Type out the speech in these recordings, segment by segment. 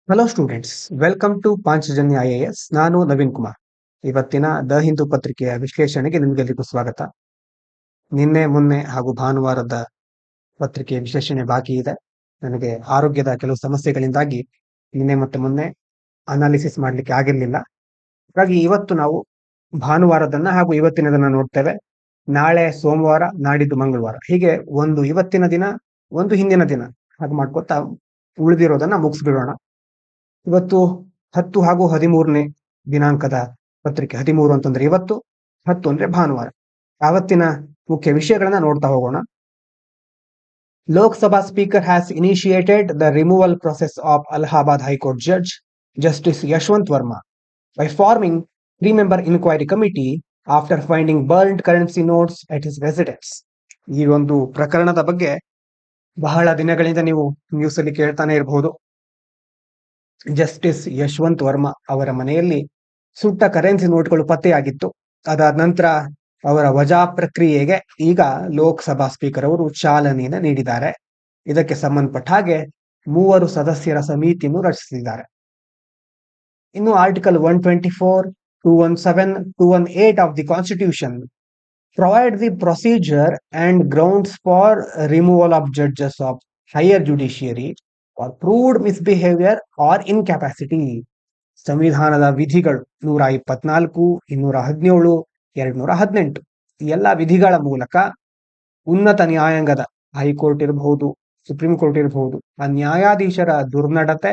Hello students, welcome to Panchajanya IAS. ನಾನು ನವೀನ್ ಕುಮಾರ್. ಇವತ್ತಿನ the Hindu ಪತ್ರಿಕೆಯ ವಿಶ್ಲೇಷಣೆಗೆ ನಿಮಗೆಲ್ಲರಿಗೂ ಸ್ವಾಗತ. ನಿನ್ನೆ ಮೊನ್ನೆ ಹಾಗೂ ಭಾನುವಾರದ ಪತ್ರಿಕೆಯ ವಿಶ್ಲೇಷಣೆ ಬಾಕಿ ಇದೆ. ನನಗೆ ಆರೋಗ್ಯದ ಕೆಲವು ಸಮಸ್ಯೆಗಳಿಂದಾಗಿ ನಿನ್ನೆ ಮತ್ತೆ ಮೊನ್ನೆ ಅನಾಲಿಸಿಸ್ ಮಾಡಲಿಕ್ಕೆ ಆಗಿರಲಿಲ್ಲ. ಹಾಗಾಗಿ ಇವತ್ತು ನಾವು ಭಾನುವಾರದನ್ನ ಹಾಗೂ ಇವತ್ತಿನದನ್ನ ನೋಡ್ತೇವೆ. ನಾಳೆ ಸೋಮವಾರ, ನಾಡಿದ್ದು ಮಂಗಳವಾರ, ಹೀಗೆ ಒಂದು ಇವತ್ತಿನ ದಿನ, ಒಂದು ಹಿಂದಿನ ದಿನ ಹಾಗೆ ಮಾಡ್ಕೊತಾ ಉಳಿದಿರೋದನ್ನ ಮುಗಿಸ್ಬಿಡೋಣ. ಇವತ್ತು 10 ಹಾಗೂ 13ನೇ ದಿನಾಂಕದ ಪತ್ರಿಕೆ. 13 ಅಂತಂದ್ರೆ ಇವತ್ತು, 10 ಅಂದ್ರೆ ಭಾನುವಾರ. ಆವತ್ತಿನ ಮುಖ್ಯ ವಿಷಯಗಳನ್ನ ನೋಡ್ತಾ ಹೋಗೋಣ. Lok Sabha speaker has initiated the removal process of Allahabad high court judge Justice Yashwant Varma by forming 3-member inquiry committee after finding burned currency notes at his residence. ಈ ಒಂದು ಪ್ರಕರಣದ ಬಗ್ಗೆ ಬಹಳ ದಿನಗಳಿಂದ ನೀವು ನ್ಯೂಸ್ ಅಲ್ಲಿ ಕೇಳ್ತಾನೆ ಇರಬಹುದು. ಜಸ್ಟಿಸ್ ಯಶವಂತ್ ವರ್ಮಾ ಅವರ ಮನೆಯಲ್ಲಿ ಸುಟ್ಟ ಕರೆನ್ಸಿ ನೋಟ್ಗಳು ಪತ್ತೆಯಾಗಿತ್ತು. ಅದಾದ ನಂತರ ಅವರ ವಜಾ ಪ್ರಕ್ರಿಯೆಗೆ ಈಗ ಲೋಕಸಭಾ ಸ್ಪೀಕರ್ ಅವರು ಚಾಲನೆಯನ್ನು ನೀಡಿದ್ದಾರೆ. ಇದಕ್ಕೆ ಸಂಬಂಧಪಟ್ಟ ಹಾಗೆ 3 ಸದಸ್ಯರ ಸಮಿತಿಯನ್ನು ರಚಿಸಿದ್ದಾರೆ. ಇನ್ನು article 124, 217, 218 of the constitution provide the procedure and grounds for removal of judges of higher judiciary are proved misbehaviour or incapacity. ಸಂವಿಧಾನದ ವಿಧಿಗಳು 124, 217, 218 ಈ ಎಲ್ಲ ವಿಧಿಗಳ ಮೂಲಕ ಉನ್ನತ ನ್ಯಾಯಾಂಗದ ಹೈಕೋರ್ಟ್ ಇರಬಹುದು, ಸುಪ್ರೀಂ ಕೋರ್ಟ್ ಇರಬಹುದು, ಆ ನ್ಯಾಯಾಧೀಶರ ದುರ್ನಡತೆ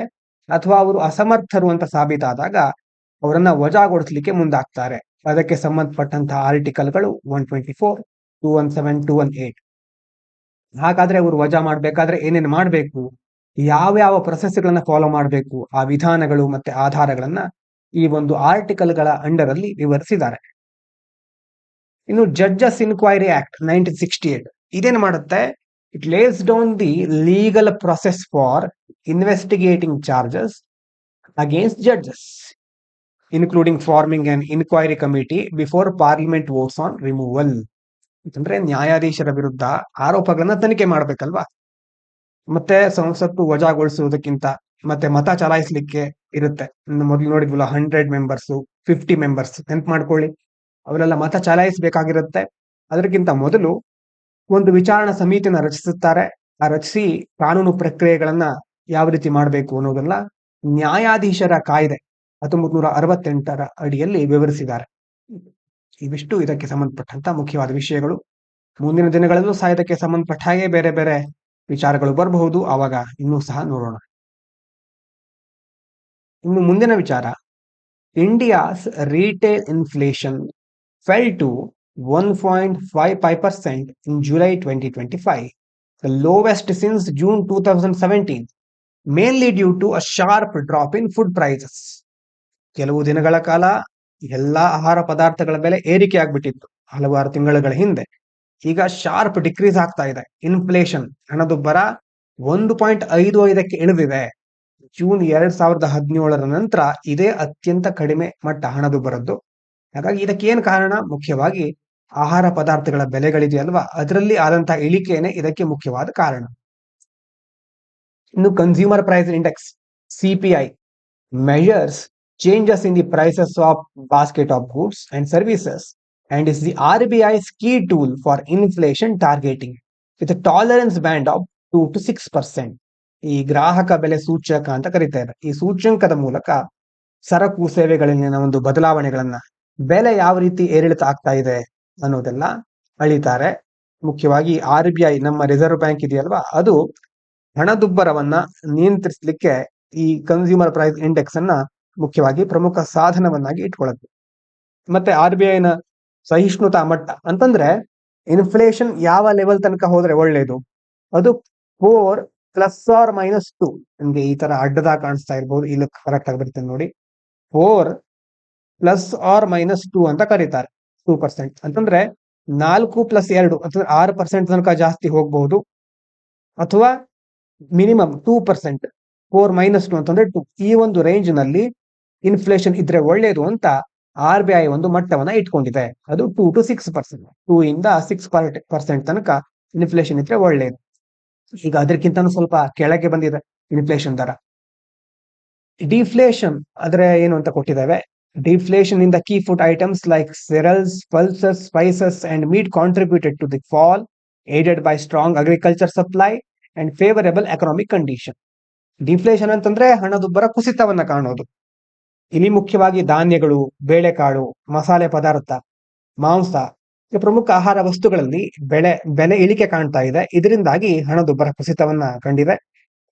ಅಥವಾ ಅವರು ಅಸಮರ್ಥರು ಅಂತ ಸಾಬೀತಾದಾಗ ಅವರನ್ನ ವಜಾಗೊಳಿಸಲಿಕ್ಕೆ ಮುಂದಾಗ್ತಾರೆ. ಅದಕ್ಕೆ ಸಂಬಂಧಪಟ್ಟಂತಹ ಆರ್ಟಿಕಲ್ಗಳು 124, 217, 218. ಹಾಗಾದ್ರೆ ಅವರು ವಜಾ ಮಾಡ್ಬೇಕಾದ್ರೆ ಏನೇನು ಮಾಡಬೇಕು, ಯಾವ ಪ್ರೊಸೆಸ್ಗಳನ್ನ ಫಾಲೋ ಮಾಡಬೇಕು, ಆ ವಿಧಾನಗಳು ಮತ್ತೆ ಆಧಾರಗಳನ್ನ ಈ ಒಂದು ಆರ್ಟಿಕಲ್ಗಳ ಅಂಡರ್ ಅಲ್ಲಿ ವಿವರಿಸಿದ್ದಾರೆ. ಇನ್ನು ಜಡ್ಜಸ್ ಇನ್ಕ್ವೈರಿ ಆಕ್ಟ್ 1968 ಇದೇನು ಮಾಡುತ್ತೆ, it lays down the legal process for investigating charges against judges including forming and inquiry committee before parliament votes on removal. ಅಂತಂದ್ರೆ ನ್ಯಾಯಾಧೀಶರ ವಿರುದ್ಧ ಆರೋಪಗಳನ್ನ ತನಿಖೆ ಮಾಡ್ಬೇಕಲ್ವಾ. ಮತ್ತೆ ಸಂಸತ್ತು ವಜಾಗೊಳಿಸುವುದಕ್ಕಿಂತ ಮತ್ತೆ ಮತ ಚಲಾಯಿಸಲಿಕ್ಕೆ ಇರುತ್ತೆ. ಮೊದಲು ನೋಡಿದ್ವಲ್ಲ 100 ಮೆಂಬರ್ಸ್, 50 ಮೆಂಬರ್ಸ್, ನೆನ್ಪು ಮಾಡ್ಕೊಳ್ಳಿ. ಅವರೆಲ್ಲ ಮತ ಚಲಾಯಿಸಬೇಕಾಗಿರುತ್ತೆ. ಅದಕ್ಕಿಂತ ಮೊದಲು ಒಂದು ವಿಚಾರಣಾ ಸಮಿತಿಯನ್ನ ರಚಿಸುತ್ತಾರೆ. ಆ ರಚಿಸಿ ಕಾನೂನು ಪ್ರಕ್ರಿಯೆಗಳನ್ನ ಯಾವ ರೀತಿ ಮಾಡಬೇಕು ಅನ್ನೋದನ್ನ ನ್ಯಾಯಾಧೀಶರ ಕಾಯ್ದೆ 1968ರ ಅಡಿಯಲ್ಲಿ ವಿವರಿಸಿದ್ದಾರೆ. ಇವಿಷ್ಟು ಇದಕ್ಕೆ ಸಂಬಂಧಪಟ್ಟಂತ ಮುಖ್ಯವಾದ ವಿಷಯಗಳು. ಮುಂದಿನ ದಿನಗಳಲ್ಲೂ ಸಹ ಇದಕ್ಕೆ ಸಂಬಂಧಪಟ್ಟ ಹಾಗೆ ಬೇರೆ ಬೇರೆ ವಿಚಾರಗಳು ಬರಬಹುದು, ಆವಾಗ ಇನ್ನೂ ಸಹ ನೋಡೋಣ. ಇನ್ನು ಮುಂದಿನ ವಿಚಾರ, India's retail inflation fell to 1.55% in July 2025, the lowest since June 2017, mainly due to a sharp drop in food prices. ಕೆಲವು ದಿನಗಳ ಕಾಲ ಎಲ್ಲಾ ಆಹಾರ ಪದಾರ್ಥಗಳ ಬೆಲೆ ಏರಿಕೆ ಆಗ್ಬಿಟ್ಟಿತ್ತು ಹಲವಾರು ತಿಂಗಳುಗಳ ಹಿಂದೆ. ಈಗ ಶಾರ್ಪ್ ಡಿಕ್ರೀಸ್ ಆಗ್ತಾ ಇದೆ. ಇನ್ಫ್ಲೇಷನ್, ಹಣದುಬ್ಬರ 1.55ಕ್ಕೆ ಇಳಿದಿದೆ. ಜೂನ್ 2017ರ ನಂತರ ಇದೇ ಅತ್ಯಂತ ಕಡಿಮೆ ಮಟ್ಟ ಹಣದುಬ್ಬರದ್ದು. ಹಾಗಾಗಿ ಇದಕ್ಕೆ ಏನು ಕಾರಣ, ಮುಖ್ಯವಾಗಿ ಆಹಾರ ಪದಾರ್ಥಗಳ ಬೆಲೆಗಳಿದೆಯಲ್ವಾ, ಅದರಲ್ಲಿ ಆದಂತಹ ಇಳಿಕೆನೇ ಇದಕ್ಕೆ ಮುಖ್ಯವಾದ ಕಾರಣ. ಇನ್ನು consumer price index CPI measures changes in the prices of basket of goods and services and is the RBI's key tool for inflation targeting with a tolerance band of 2 to 6%. ಈ ಗ್ರಾಹಕ ಬೆಲೆ ಸೂಚ್ಯಂಕ ಅಂತ ಕರೀತಾರೆ. ಈ ಸೂಚ್ಯಂಕದ ಮೂಲಕ ಸರಕು ಸೇವೆಗಳಲ್ಲಿನ ಒಂದು ಬದಲಾವಣೆಗಳನ್ನ, ಬೆಲೆ ಯಾವ ರೀತಿ ಏರಿಳಿತ ಆಗ್ತಾ ಇದೆ ಅನ್ನೋದೆಲ್ಲ ಅಳಿತಾರೆ. ಮುಖ್ಯವಾಗಿ RBI, ನಮ್ಮ ರಿಸರ್ವ್ ಬ್ಯಾಂಕ್ ಇದೆಯಲ್ವಾ, ಅದು ಹಣದುಬ್ಬರವನ್ನ ನಿಯಂತ್ರಿಸಲಿಕ್ಕೆ ಈ ಕನ್ಸ್ಯೂಮರ್ ಪ್ರೈಸ್ ಇಂಡೆಕ್ಸ್ ಅನ್ನ ಮುಖ್ಯವಾಗಿ ಪ್ರಮುಖ ಸಾಧನವನ್ನಾಗಿ ಇಟ್ಕೊಳ್ಳುತ್ತೆ. ಮತ್ತೆ RBIನ ಸಹಿಷ್ಣುತಾ ಮಟ್ಟ ಅಂತಂದ್ರೆ ಇನ್ಫ್ಲೇಷನ್ ಯಾವ ಲೆವೆಲ್ ತನಕ ಹೋದ್ರೆ ಒಳ್ಳೇದು, ಅದು 4 ± 2. ನಿಮ್ಗೆ ಈ ತರ ಅಡ್ಡದಾಗ ಕಾಣಿಸ್ತಾ ಇರ್ಬೋದು, ಇಲ್ಲಿ ಕರೆಕ್ಟ್ ಆಗಿ ಬರ್ತೇನೆ ನೋಡಿ. 4 ± 2 ಅಂತ ಕರೀತಾರೆ. 2% ಅಂತಂದ್ರೆ 4 + 2 ಅಥವಾ 6% ತನಕ ಜಾಸ್ತಿ ಹೋಗಬಹುದು, ಅಥವಾ ಮಿನಿಮಮ್ 2%, 4 - 2 ಅಂತಂದ್ರೆ 2. ಈ ಒಂದು ರೇಂಜ್ ನಲ್ಲಿ ಇನ್ಫ್ಲೇಷನ್ ಇದ್ರೆ ಒಳ್ಳೇದು ಅಂತ RBI ಒಂದು ಮಟ್ಟವನ್ನ ಇಟ್ಕೊಂಡಿದೆ. ಅದು 2 to 6%, 2 ಇಂದ 6% ತನಕ ಇನ್ಫ್ಲೇಷನ್ ಇದ್ರೆ ಒಳ್ಳೇದು. ಈಗ ಅದಕ್ಕಿಂತ ಸ್ವಲ್ಪ ಕೆಳಗೆ ಬಂದಿದೆ ಇನ್ಫ್ಲೇಷನ್ ದರ. ಡಿಫ್ಲೇಷನ್ ಆದ್ರೆ ಏನು ಅಂತ ಕೊಟ್ಟಿದ್ದಾವೆ. Deflation in the key food items like cereals, pulses, spices and meat contributed to the fall, aided by strong agriculture supply and favourable economic condition. Deflation ಅಂತಂದ್ರೆ ಹಣದುಬ್ಬರ ಕುಸಿತವನ್ನ ಕಾಣೋದು. ಇಲ್ಲಿ ಮುಖ್ಯವಾಗಿ ಧಾನ್ಯಗಳು, ಬೇಳೆಕಾಳು, ಮಸಾಲೆ ಪದಾರ್ಥ, ಮಾಂಸ, ಪ್ರಮುಖ ಆಹಾರ ವಸ್ತುಗಳಲ್ಲಿ ಬೆಲೆ ಇಳಿಕೆ ಕಾಣ್ತಾ ಇದೆ. ಇದರಿಂದಾಗಿ ಹಣದುಬ್ಬರ ಕುಸಿತವನ್ನ ಕಂಡಿದೆ.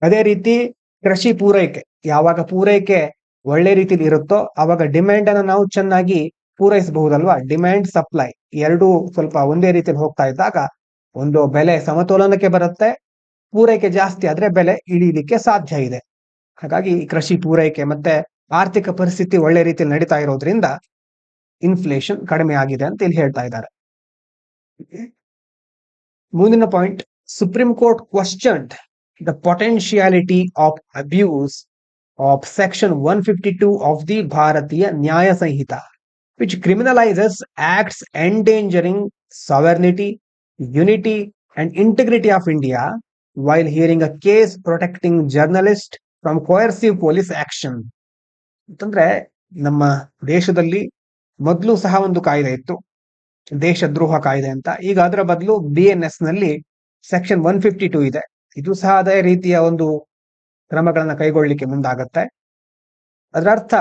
ಅದೇ ರೀತಿ ಕೃಷಿ ಪೂರೈಕೆ, ಯಾವಾಗ ಪೂರೈಕೆ ಒಳ್ಳೆ ರೀತಿಲಿ ಇರುತ್ತೋ ಆವಾಗ ಡಿಮ್ಯಾಂಡ್ ಅನ್ನ ನಾವು ಚೆನ್ನಾಗಿ ಪೂರೈಸಬಹುದಲ್ವಾ. ಡಿಮ್ಯಾಂಡ್ ಸಪ್ಲೈ ಎರಡೂ ಸ್ವಲ್ಪ ಒಂದೇ ರೀತಿಯಲ್ಲಿ ಹೋಗ್ತಾ ಇದ್ದಾಗ ಒಂದು ಬೆಲೆ ಸಮತೋಲನಕ್ಕೆ ಬರುತ್ತೆ. ಪೂರೈಕೆ ಜಾಸ್ತಿ ಆದ್ರೆ ಬೆಲೆ ಇಳಿಲಿಕ್ಕೆ ಸಾಧ್ಯ ಇದೆ. ಹಾಗಾಗಿ ಕೃಷಿ ಪೂರೈಕೆ ಮತ್ತೆ ಆರ್ಥಿಕ ಪರಿಸ್ಥಿತಿ ಒಳ್ಳೆ ರೀತಿಯಲ್ಲಿ ನಡೀತಾ ಇರೋದ್ರಿಂದ ಇನ್ಫ್ಲೇಷನ್ ಕಡಿಮೆ ಆಗಿದೆ ಅಂತ ಇಲ್ಲಿ ಹೇಳ್ತಾ ಇದ್ದಾರೆ. ಮುಂದಿನ point, Supreme Court questioned the potentiality of abuse of section 152 of the Bharatiya Nyaya Samhita, which criminalizes acts endangering sovereignty, unity and integrity of India while hearing a case protecting journalists from coercive police action. ಅಂತಂದ್ರೆ ನಮ್ಮ ದೇಶದಲ್ಲಿ ಮೊದಲು ಸಹ ಒಂದು ಕಾಯ್ದೆ ಇತ್ತು, ದೇಶದ್ರೋಹ ಕಾಯ್ದೆ ಅಂತ. ಈಗ ಅದರ ಬದಲು BNS ನಲ್ಲಿ ಸೆಕ್ಷನ್ 152 ಇದೆ. ಇದು ಸಹ ಅದೇ ರೀತಿಯ ಒಂದು ಕ್ರಮಗಳನ್ನ ಕೈಗೊಳ್ಳಲಿಕ್ಕೆ ಮುಂದಾಗತ್ತೆ. ಅದರ ಅರ್ಥ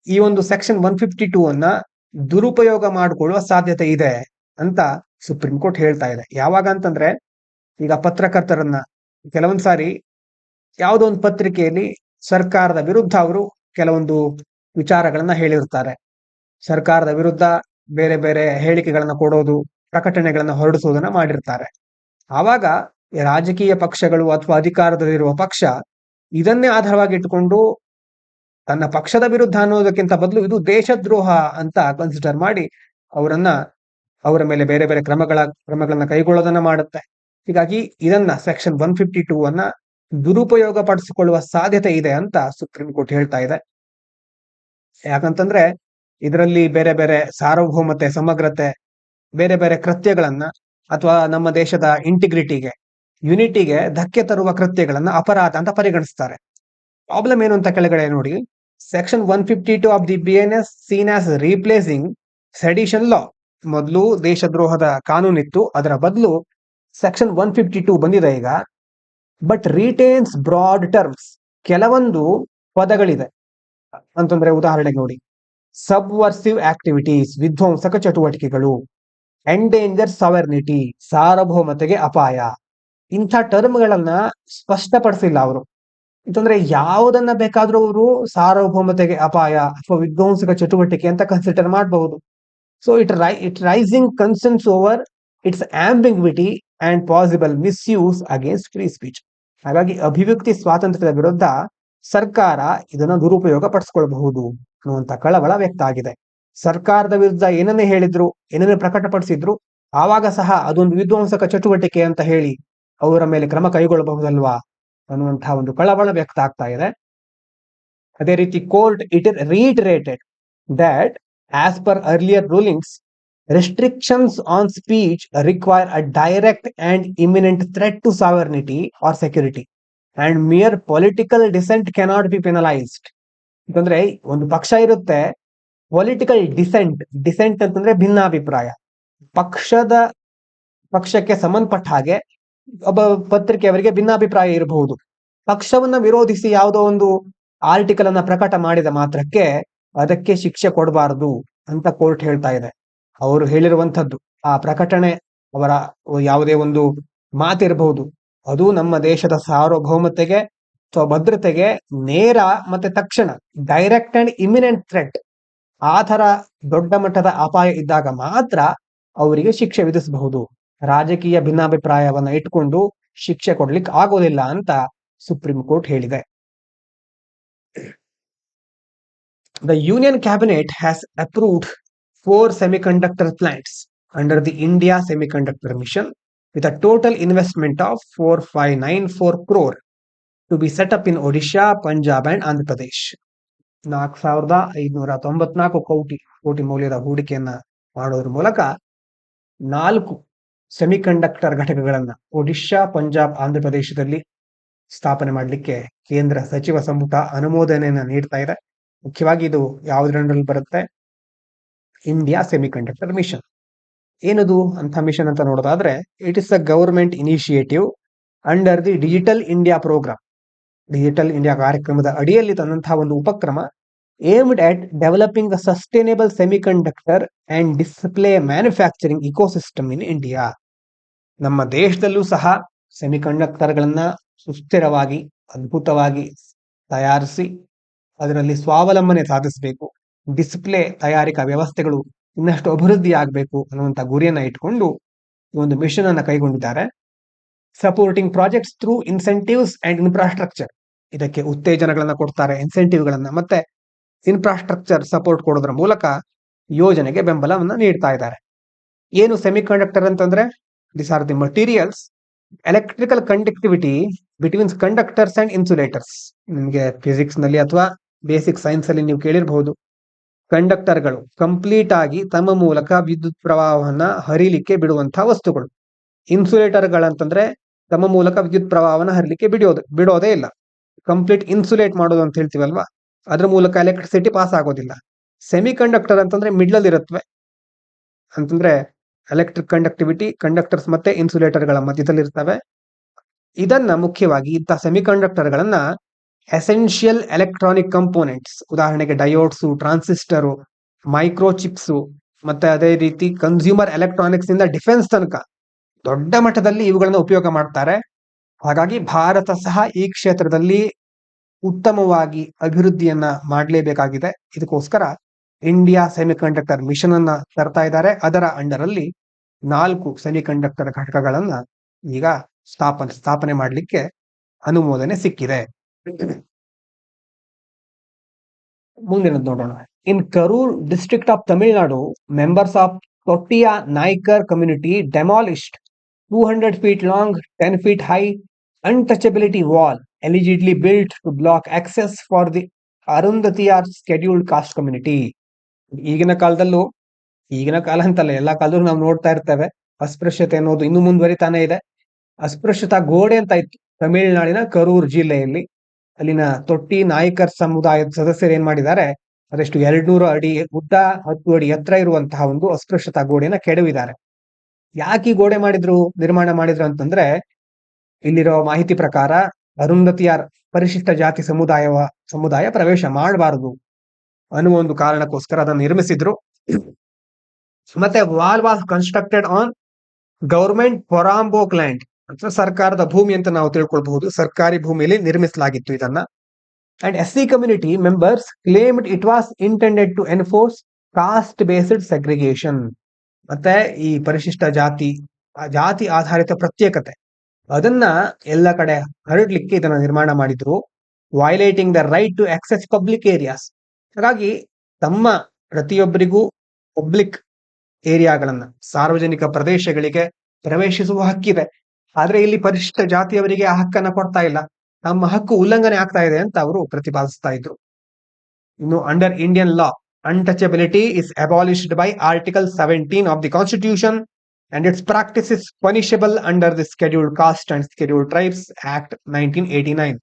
ಈ ಒಂದು ಸೆಕ್ಷನ್ 152 ಅನ್ನ ದುರುಪಯೋಗ ಮಾಡಿಕೊಳ್ಳುವ ಸಾಧ್ಯತೆ ಇದೆ ಅಂತ ಸುಪ್ರೀಂ ಕೋರ್ಟ್ ಹೇಳ್ತಾ ಇದೆ. ಯಾವಾಗ ಅಂತಂದ್ರೆ, ಈಗ ಪತ್ರಕರ್ತರನ್ನ ಕೆಲವೊಂದ್ ಸಾರಿ ಯಾವುದೋ ಒಂದು ಪತ್ರಿಕೆಯಲ್ಲಿ ಸರ್ಕಾರದ ವಿರುದ್ಧ ಅವರು ಕೆಲವೊಂದು ವಿಚಾರಗಳನ್ನ ಹೇಳಿರ್ತಾರೆ. ಸರ್ಕಾರದ ವಿರುದ್ಧ ಬೇರೆ ಬೇರೆ ಹೇಳಿಕೆಗಳನ್ನ ಕೊಡೋದು, ಪ್ರಕಟಣೆಗಳನ್ನ ಹೊರಡಿಸೋದನ್ನ ಮಾಡಿರ್ತಾರೆ. ಆವಾಗ ರಾಜಕೀಯ ಪಕ್ಷಗಳು ಅಥವಾ ಅಧಿಕಾರದಲ್ಲಿರುವ ಪಕ್ಷ ಇದನ್ನೇ ಆಧಾರವಾಗಿ ಇಟ್ಟುಕೊಂಡು ತನ್ನ ಪಕ್ಷದ ವಿರುದ್ಧ ಅನ್ನೋದಕ್ಕಿಂತ ಬದಲು ಇದು ದೇಶದ್ರೋಹ ಅಂತ ಕನ್ಸಿಡರ್ ಮಾಡಿ ಅವರ ಮೇಲೆ ಬೇರೆ ಬೇರೆ ಕ್ರಮಗಳನ್ನ ಕೈಗೊಳ್ಳೋದನ್ನ ಮಾಡುತ್ತೆ. ಹೀಗಾಗಿ ಇದನ್ನ ಸೆಕ್ಷನ್ 152 ಅನ್ನ ದುರುಪಯೋಗ ಪಡಿಸಿಕೊಳ್ಳುವ ಸಾಧ್ಯತೆ ಇದೆ ಅಂತ ಸುಪ್ರೀಂ ಕೋರ್ಟ್ ಹೇಳ್ತಾ ಇದೆ. ಯಾಕಂತಂದ್ರೆ ಇದರಲ್ಲಿ ಬೇರೆ ಬೇರೆ ಸಾರ್ವಭೌಮತೆ, ಸಮಗ್ರತೆ, ಬೇರೆ ಬೇರೆ ಕೃತ್ಯಗಳನ್ನ ಅಥವಾ ನಮ್ಮ ದೇಶದ ಇಂಟಿಗ್ರಿಟಿಗೆ, ಯುನಿಟಿಗೆ ಧಕ್ಕೆ ತರುವ ಕೃತ್ಯಗಳನ್ನ ಅಪರಾಧ ಅಂತ ಪರಿಗಣಿಸ್ತಾರೆ. ಪ್ರಾಬ್ಲಮ್ ಏನು ಅಂತ ಕೆಳಗಡೆ ನೋಡಿ, section 152 of the BNS seen as replacing sedition law. ಮೊದಲು ದೇಶದ್ರೋಹದ ಕಾನೂನಿತ್ತು, ಅದರ ಬದಲು ಸೆಕ್ಷನ್ 152 ಬಂದಿದೆ ಈಗ. ಬಟ್ ರಿಟೇನ್ಸ್ ಬ್ರಾಡ್ ಟರ್ಮ್ಸ್, ಕೆಲವೊಂದು ಪದಗಳಿದೆ ಅಂತಂದ್ರೆ ಉದಾಹರಣೆಗೆ ನೋಡಿ, ಸಬ್ವರ್ಸಿವ್ ಆಕ್ಟಿವಿಟೀಸ್, ವಿಧ್ವಂಸಕ ಚಟುವಟಿಕೆಗಳು, ಎಂಡೇಂಜರ್ ಸಾವರ್ನಿಟಿ, ಸಾರ್ವಭೌಮತೆಗೆ ಅಪಾಯ, ಇಂಥ ಟರ್ಮ್ಗಳನ್ನ ಸ್ಪಷ್ಟಪಡಿಸಿಲ್ಲ ಅವರು. ಅಂತಂದ್ರೆ ಯಾವುದನ್ನ ಬೇಕಾದ್ರೂ ಅವರು ಸಾರ್ವಭೌಮತೆಗೆ ಅಪಾಯ ಅಥವಾ ವಿಧ್ವಂಸಕ ಚಟುವಟಿಕೆ ಅಂತ ಕನ್ಸಿಡರ್ ಮಾಡಬಹುದು. So it raising concerns over its ambiguity and possible misuse against free speech. ಹಾಗಾಗಿ ಅಭಿವ್ಯಕ್ತಿ ಸ್ವಾತಂತ್ರ್ಯದ ವಿರುದ್ಧ ಸರ್ಕಾರ ಇದನ್ನ ದುರುಪಯೋಗ ಪಡಿಸ್ಕೊಳ್ಬಹುದು ಅನ್ನುವಂತ ಕಳವಳ ವ್ಯಕ್ತ ಆಗಿದೆ. ಸರ್ಕಾರದ ವಿರುದ್ಧ ಏನನ್ನೇ ಹೇಳಿದ್ರು, ಏನನ್ನೇ ಪ್ರಕಟಪಡಿಸಿದ್ರು, ಆವಾಗ ಸಹ ಅದೊಂದು ವಿಧ್ವಂಸಕ ಚಟುವಟಿಕೆ ಅಂತ ಹೇಳಿ ಅವರ ಮೇಲೆ ಕ್ರಮ ಕೈಗೊಳ್ಳಬಹುದಲ್ವಾ ಅನ್ನುವಂತಹ ಒಂದು ಕಳವಳ ವ್ಯಕ್ತ ಆಗ್ತಾ ಇದೆ. ಅದೇ ರೀತಿ court reiterated that as per earlier rulings, restrictions on speech require a direct and imminent threat to sovereignty or security, and mere political dissent cannot be penalized. ಅಂತಂದ್ರೆ ಒಂದು ಪಕ್ಷ ಇರುತ್ತೆ, ಪೊಲಿಟಿಕಲ್ ಡಿಸೆಂಟ್ ಅಂತಂದ್ರೆ ಭಿನ್ನಾಭಿಪ್ರಾಯ. ಪಕ್ಷಕ್ಕೆ ಸಂಬಂಧಪಟ್ಟ ಹಾಗೆ ಒಬ್ಬ ಪತ್ರಿಕೆಯವರಿಗೆ ಭಿನ್ನಾಭಿಪ್ರಾಯ ಇರಬಹುದು. ಪಕ್ಷವನ್ನ ವಿರೋಧಿಸಿ ಯಾವುದೋ ಒಂದು ಆರ್ಟಿಕಲ್ ಅನ್ನ ಪ್ರಕಟ ಮಾಡಿದ ಮಾತ್ರಕ್ಕೆ ಅದಕ್ಕೆ ಶಿಕ್ಷೆ ಕೊಡಬಾರದು ಅಂತ ಕೋರ್ಟ್ ಹೇಳ್ತಾ ಇದೆ. ಅವರು ಹೇಳಿರುವಂತದ್ದು, ಆ ಪ್ರಕಟಣೆ, ಅವರ ಯಾವುದೇ ಒಂದು ಮಾತಿರಬಹುದು, ಅದು ನಮ್ಮ ದೇಶದ ಸಾರ್ವಭೌಮತೆಗೆ ಅಥವಾ ಭದ್ರತೆಗೆ ನೇರ ಮತ್ತೆ ತಕ್ಷಣ, ಡೈರೆಕ್ಟ್ ಅಂಡ್ ಇಮಿನೆಂಟ್ ಥ್ರೆಟ್, ಆ ತರ ದೊಡ್ಡ ಮಟ್ಟದ ಅಪಾಯ ಇದ್ದಾಗ ಮಾತ್ರ ಅವರಿಗೆ ಶಿಕ್ಷೆ ವಿಧಿಸಬಹುದು. ರಾಜಕೀಯ ಭಿನ್ನಾಭಿಪ್ರಾಯವನ್ನ ಇಟ್ಕೊಂಡು ಶಿಕ್ಷೆ ಕೊಡ್ಲಿಕ್ಕೆ ಆಗೋದಿಲ್ಲ ಅಂತ ಸುಪ್ರೀಂ ಕೋರ್ಟ್ ಹೇಳಿದೆ. The Union Cabinet has approved 4 semiconductor plants under the India Semiconductor Mission with a total investment of 4594 crore to be set up in Odisha, Punjab and Andhra Pradesh. 4594 ಕೋಟಿ ಮೌಲ್ಯದ ಹೂಡಿಕೆಯನ್ನ ಮಾಡೋದ್ರ ಮೂಲಕ 4 ಸೆಮಿಕಂಡಕ್ಟರ್ ಘಟಕಗಳನ್ನ ಒಡಿಶಾ, ಪಂಜಾಬ್, ಆಂಧ್ರ ಪ್ರದೇಶದಲ್ಲಿ ಸ್ಥಾಪನೆ ಮಾಡಲಿಕ್ಕೆ ಕೇಂದ್ರ ಸಚಿವ ಸಂಪುಟ ಅನುಮೋದನೆಯನ್ನ ನೀಡ್ತಾ ಇದೆ. ಮುಖ್ಯವಾಗಿ ಇದು ಯಾವುದರಲ್ಲಿ ಬರುತ್ತೆ? India semiconductor mission. ಏನದು ಅಂತ ಮಿಷನ್ ಅಂತ ನೋಡೋದಾದ್ರೆ, it is a government initiative under the Digital India program. Digital India ಕಾರ್ಯಕ್ರಮದ ಅಡಿಯಲ್ಲಿ ತಂದಂತಹ ಒಂದು ಉಪಕ್ರಮ aimed at developing a sustainable semiconductor and display manufacturing ecosystem in India. ನಮ್ಮ ದೇಶದಲ್ಲೂ ಸಹ ಸೆಮಿಕಂಡಕ್ಟರ್ಗಳನ್ನ ಸುಸ್ಥಿರವಾಗಿ, ಅದ್ಭುತವಾಗಿ ತಯಾರಿಸಿ ಅದರಲ್ಲಿ ಸ್ವಾವಲಂಬನೆ ಸಾಧಿಸಬೇಕು, ಡಿಸ್ಪ್ಲೇ ತಯಾರಿಕಾ ವ್ಯವಸ್ಥೆಗಳು ಇನ್ನಷ್ಟು ಅಭಿವೃದ್ಧಿ ಆಗಬೇಕು ಅನ್ನುವಂಥ ಗುರಿಯನ್ನ ಇಟ್ಕೊಂಡು ಈ ಒಂದು ಮಿಷನ್ ಅನ್ನ ಕೈಗೊಂಡಿದ್ದಾರೆ. Supporting projects through incentives and infrastructure. ಇದಕ್ಕೆ ಉತ್ತೇಜನಗಳನ್ನ ಕೊಡ್ತಾರೆ, ಇನ್ಸೆಂಟಿವ್ಗಳನ್ನ, ಮತ್ತೆ ಇನ್ಫ್ರಾಸ್ಟ್ರಕ್ಚರ್ ಸಪೋರ್ಟ್ ಕೊಡೋದ್ರ ಮೂಲಕ ಯೋಜನೆಗೆ ಬೆಂಬಲವನ್ನ ನೀಡ್ತಾ ಇದ್ದಾರೆ. ಏನು ಸೆಮಿಕಂಡಕ್ಟರ್ ಅಂತಂದ್ರೆ? This are the materials electrical conductivity between conductors and insulators. ನಿಮಗೆ ಫಿಸಿಕ್ಸ್ ನಲ್ಲಿ ಅಥವಾ ಬೇಸಿಕ್ ಸೈನ್ಸ್ ಅಲ್ಲಿ ನೀವು ಕೇಳಿರಬಹುದು. ಕಂಡಕ್ಟರ್ಗಳು ಕಂಪ್ಲೀಟ್ ಆಗಿ ತಮ್ಮ ಮೂಲಕ ವಿದ್ಯುತ್ ಪ್ರವಾಹವನ್ನ ಹರಿಲಿಕ್ಕೆ ಬಿಡುವಂತಹ ವಸ್ತುಗಳು. ಇನ್ಸುಲೇಟರ್ಗಳಂತಂದ್ರೆ ತಮ್ಮ ಮೂಲಕ ವಿದ್ಯುತ್ ಪ್ರವಾಹವನ್ನ ಹರಿಲಿಕ್ಕೆ ಬಿಡೋದೇ ಇಲ್ಲ. ಕಂಪ್ಲೀಟ್ ಇನ್ಸುಲೇಟ್ ಮಾಡೋದು ಅಂತ ಹೇಳ್ತೀವಲ್ವಾ, ಅದ್ರ ಮೂಲಕ ಎಲೆಕ್ಟ್ರಿಸಿಟಿ ಪಾಸ್ ಆಗೋದಿಲ್ಲ. ಸೆಮಿ ಕಂಡಕ್ಟರ್ ಅಂತಂದ್ರೆ ಮಿಡ್ಲಲ್ಲಿ ಇರುತ್ತವೆ, ಅಂತಂದ್ರೆ ಎಲೆಕ್ಟ್ರಿಕ್ ಕಂಡಕ್ಟಿವಿಟಿ ಕಂಡಕ್ಟರ್ಸ್ ಮತ್ತೆ ಇನ್ಸುಲೇಟರ್ಗಳ ಮಧ್ಯದಲ್ಲಿ ಇರ್ತವೆ. ಇದನ್ನ ಮುಖ್ಯವಾಗಿ ಇಂಥ ಸೆಮಿ ಕಂಡಕ್ಟರ್ಗಳನ್ನ ಎಸೆನ್ಷಿಯಲ್ ಎಲೆಕ್ಟ್ರಾನಿಕ್ ಕಂಪೋನೆಂಟ್ಸ್, ಉದಾಹರಣೆಗೆ ಡಯೋಡ್ಸು, ಟ್ರಾನ್ಸಿಸ್ಟರು, ಮೈಕ್ರೋಚಿಪ್ಸು, ಮತ್ತೆ ಅದೇ ರೀತಿ ಕನ್ಸ್ಯೂಮರ್ ಎಲೆಕ್ಟ್ರಾನಿಕ್ಸ್ ಇಂದ ಡಿಫೆನ್ಸ್ ತನಕ ದೊಡ್ಡ ಮಟ್ಟದಲ್ಲಿ ಇವುಗಳನ್ನ ಉಪಯೋಗ ಮಾಡ್ತಾರೆ. ಹಾಗಾಗಿ ಭಾರತ ಸಹ ಈ ಕ್ಷೇತ್ರದಲ್ಲಿ ಉತ್ತಮವಾಗಿ ಅಭಿವೃದ್ಧಿಯನ್ನ ಮಾಡಲೇಬೇಕಾಗಿದೆ. ಇದಕ್ಕೋಸ್ಕರ ಇಂಡಿಯಾ ಸೆಮಿಕಂಡಕ್ಟರ್ ಮಿಷನ್ ಅನ್ನ ತರ್ತಾ ಇದ್ದಾರೆ. ಅದರ ಅಂಡರ್ ಅಲ್ಲಿ 4 ಸೆಮಿಕಂಡಕ್ಟರ್ ಘಟಕಗಳನ್ನ ಈಗ ಸ್ಥಾಪನೆ ಮಾಡಲಿಕ್ಕೆ ಅನುಮೋದನೆ ಸಿಕ್ಕಿದೆ. ಮುಂದಿನದು ನೋಡೋಣ. In Karur district of Tamil Nadu, members of Thottiya Naicker community demolished 200 feet long, 10 feet high untouchability wall allegedly built to block access for the ಅರುಂಧತಿಯಾರ್ scheduled caste community. ಈಗಿನ ಕಾಲದಲ್ಲೂ, ಈಗಿನ ಕಾಲ ಅಂತಲ್ಲ, ಎಲ್ಲಾ ಕಾಲದಲ್ಲೂ ನಾವು ನೋಡ್ತಾ ಇರ್ತೇವೆ ಅಸ್ಪೃಶ್ಯತೆ ಅನ್ನೋದು ಇನ್ನೂ ಮುಂದುವರಿತಾನೆ ಇದೆ. ಅಸ್ಪೃಶ್ಯತಾ ಗೋಡೆ ಅಂತ ಇತ್ತು ತಮಿಳುನಾಡಿನ ಕರೂರ್ ಜಿಲ್ಲೆಯಲ್ಲಿ. ಅಲ್ಲಿನ ತೊಟ್ಟಿ ನಾಯ್ಕರ್ ಸಮುದಾಯದ ಸದಸ್ಯರು ಏನ್ ಮಾಡಿದ್ದಾರೆ, ಅದೆಷ್ಟು 200 ಅಡಿ ಉದ್ದ, 10 ಅಡಿ ಎತ್ತರ ಇರುವಂತಹ ಒಂದು ಅಸ್ಪೃಶ್ಯತಾ ಗೋಡೆನ ಕೆಡವಿದ್ದಾರೆ. ಯಾಕೆ ಈ ಗೋಡೆ ನಿರ್ಮಾಣ ಮಾಡಿದ್ರು ಅಂತಂದ್ರೆ, ಇಲ್ಲಿರೋ ಮಾಹಿತಿ ಪ್ರಕಾರ ಅರುಂಧತಿಯಾರ್ ಪರಿಶಿಷ್ಟ ಜಾತಿ ಸಮುದಾಯ ಪ್ರವೇಶ ಮಾಡಬಾರದು ಅನ್ನುವ ಒಂದು ಕಾರಣಕ್ಕೋಸ್ಕರ ಅದನ್ನು ನಿರ್ಮಿಸಿದ್ರು. ಮತ್ತೆ wall was constructed on government poramboke land, ಸರ್ಕಾರದ ಭೂಮಿ ಅಂತ ನಾವು ತಿಳ್ಕೊಳ್ಬಹುದು. ಸರ್ಕಾರಿ ಭೂಮಿಯಲ್ಲಿ ನಿರ್ಮಿಸಲಾಗಿತ್ತು ಇದನ್ನ. And SC community members claimed it was intended to enforce caste based segregation. ಮತ್ತೆ ಈ ಪರಿಶಿಷ್ಟ ಜಾತಿ ಆಧಾರಿತ ಪ್ರತ್ಯೇಕತೆ ಅದನ್ನ ಎಲ್ಲ ಕಡೆ ಹರಡ್ಲಿಕ್ಕೆ ಇದನ್ನ ನಿರ್ಮಾಣ ಮಾಡಿದ್ರು. Violating the right to access public areas. ಹಾಗಾಗಿ ತಮ್ಮ ಪ್ರತಿಯೊಬ್ಬರಿಗೂ ಪಬ್ಲಿಕ್ ಏರಿಯಾಗಳನ್ನ, ಸಾರ್ವಜನಿಕ ಪ್ರದೇಶಗಳಿಗೆ ಪ್ರವೇಶಿಸುವ ಹಕ್ಕಿದೆ. ಆದ್ರೆ ಇಲ್ಲಿ ಪರಿಶಿಷ್ಟ ಜಾತಿಯವರಿಗೆ ಆ ಹಕ್ಕನ್ನ ಕೊಡ್ತಾ ಇಲ್ಲ, ನಮ್ಮ ಹಕ್ಕು ಉಲ್ಲಂಘನೆ ಆಗ್ತಾ ಇದೆ ಅಂತ ಅವರು ಪ್ರತಿಪಾದಿಸ್ತಾ ಇದ್ರು. ಇನ್ನು under Indian law, untouchability is abolished by Article 17 of the Constitution and its practice is punishable under the Scheduled Caste and Scheduled Tribes Act 1989.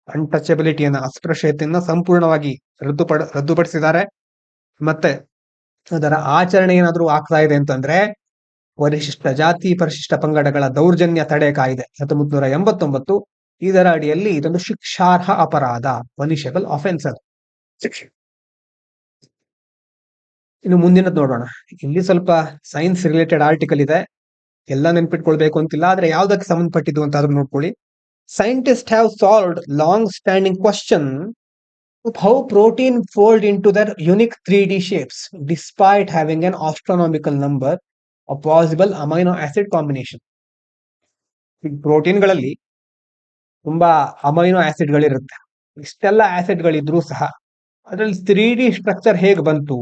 ಅನ್ಟಚಬಿಲಿಟಿಯನ್ನ, ಅಸ್ಪೃಶ್ಯತೆಯನ್ನ ಸಂಪೂರ್ಣವಾಗಿ ರದ್ದುಪಡಿಸಿದ್ದಾರೆ. ಮತ್ತೆ ಅದರ ಆಚರಣೆ ಏನಾದ್ರೂ ಆಗ್ತಾ ಇದೆ ಅಂತಂದ್ರೆ ಪರಿಶಿಷ್ಟ ಜಾತಿ ಪರಿಶಿಷ್ಟ ಪಂಗಡಗಳ ದೌರ್ಜನ್ಯ ತಡೆ ಕಾಯ್ದೆ 1989 ಇದರ ಅಡಿಯಲ್ಲಿ ಇದೊಂದು ಶಿಕ್ಷಾರ್ಹ ಅಪರಾಧ, ಪನಿಷಬಲ್ ಅಫೆನ್ಸ್ ಅದು. ಇನ್ನು ಮುಂದಿನದ್ದು ನೋಡೋಣ. ಇಲ್ಲಿ ಸ್ವಲ್ಪ ಸೈನ್ಸ್ ರಿಲೇಟೆಡ್ ಆರ್ಟಿಕಲ್ ಇದೆ, ಎಲ್ಲ ನೆನ್ಪಿಟ್ಕೊಳ್ಬೇಕು ಅಂತಿಲ್ಲ, ಆದ್ರೆ ಯಾವ್ದಕ್ಕೆ ಸಂಬಂಧಪಟ್ಟಿದ್ದು ಅಂತ ಆದ್ರೂ ನೋಡ್ಕೊಳ್ಳಿ. Scientist have solved long standing question how protein fold in to their unique 3D shapes despite having an astronomical number of possible amino acid combination. ಪ್ರೋಟೀನ್ಗಳಲ್ಲಿ ತುಂಬಾ ಅಮೈನೋ ಆಸಿಡ್ಗಳಿರುತ್ತೆ. ಇಷ್ಟೆಲ್ಲ ಆಸಿಡ್ಗಳಿದ್ರೂ ಸಹ ಅದರಲ್ಲಿ 3D ಸ್ಟ್ರಕ್ಚರ್ ಹೇಗೆ ಬಂತು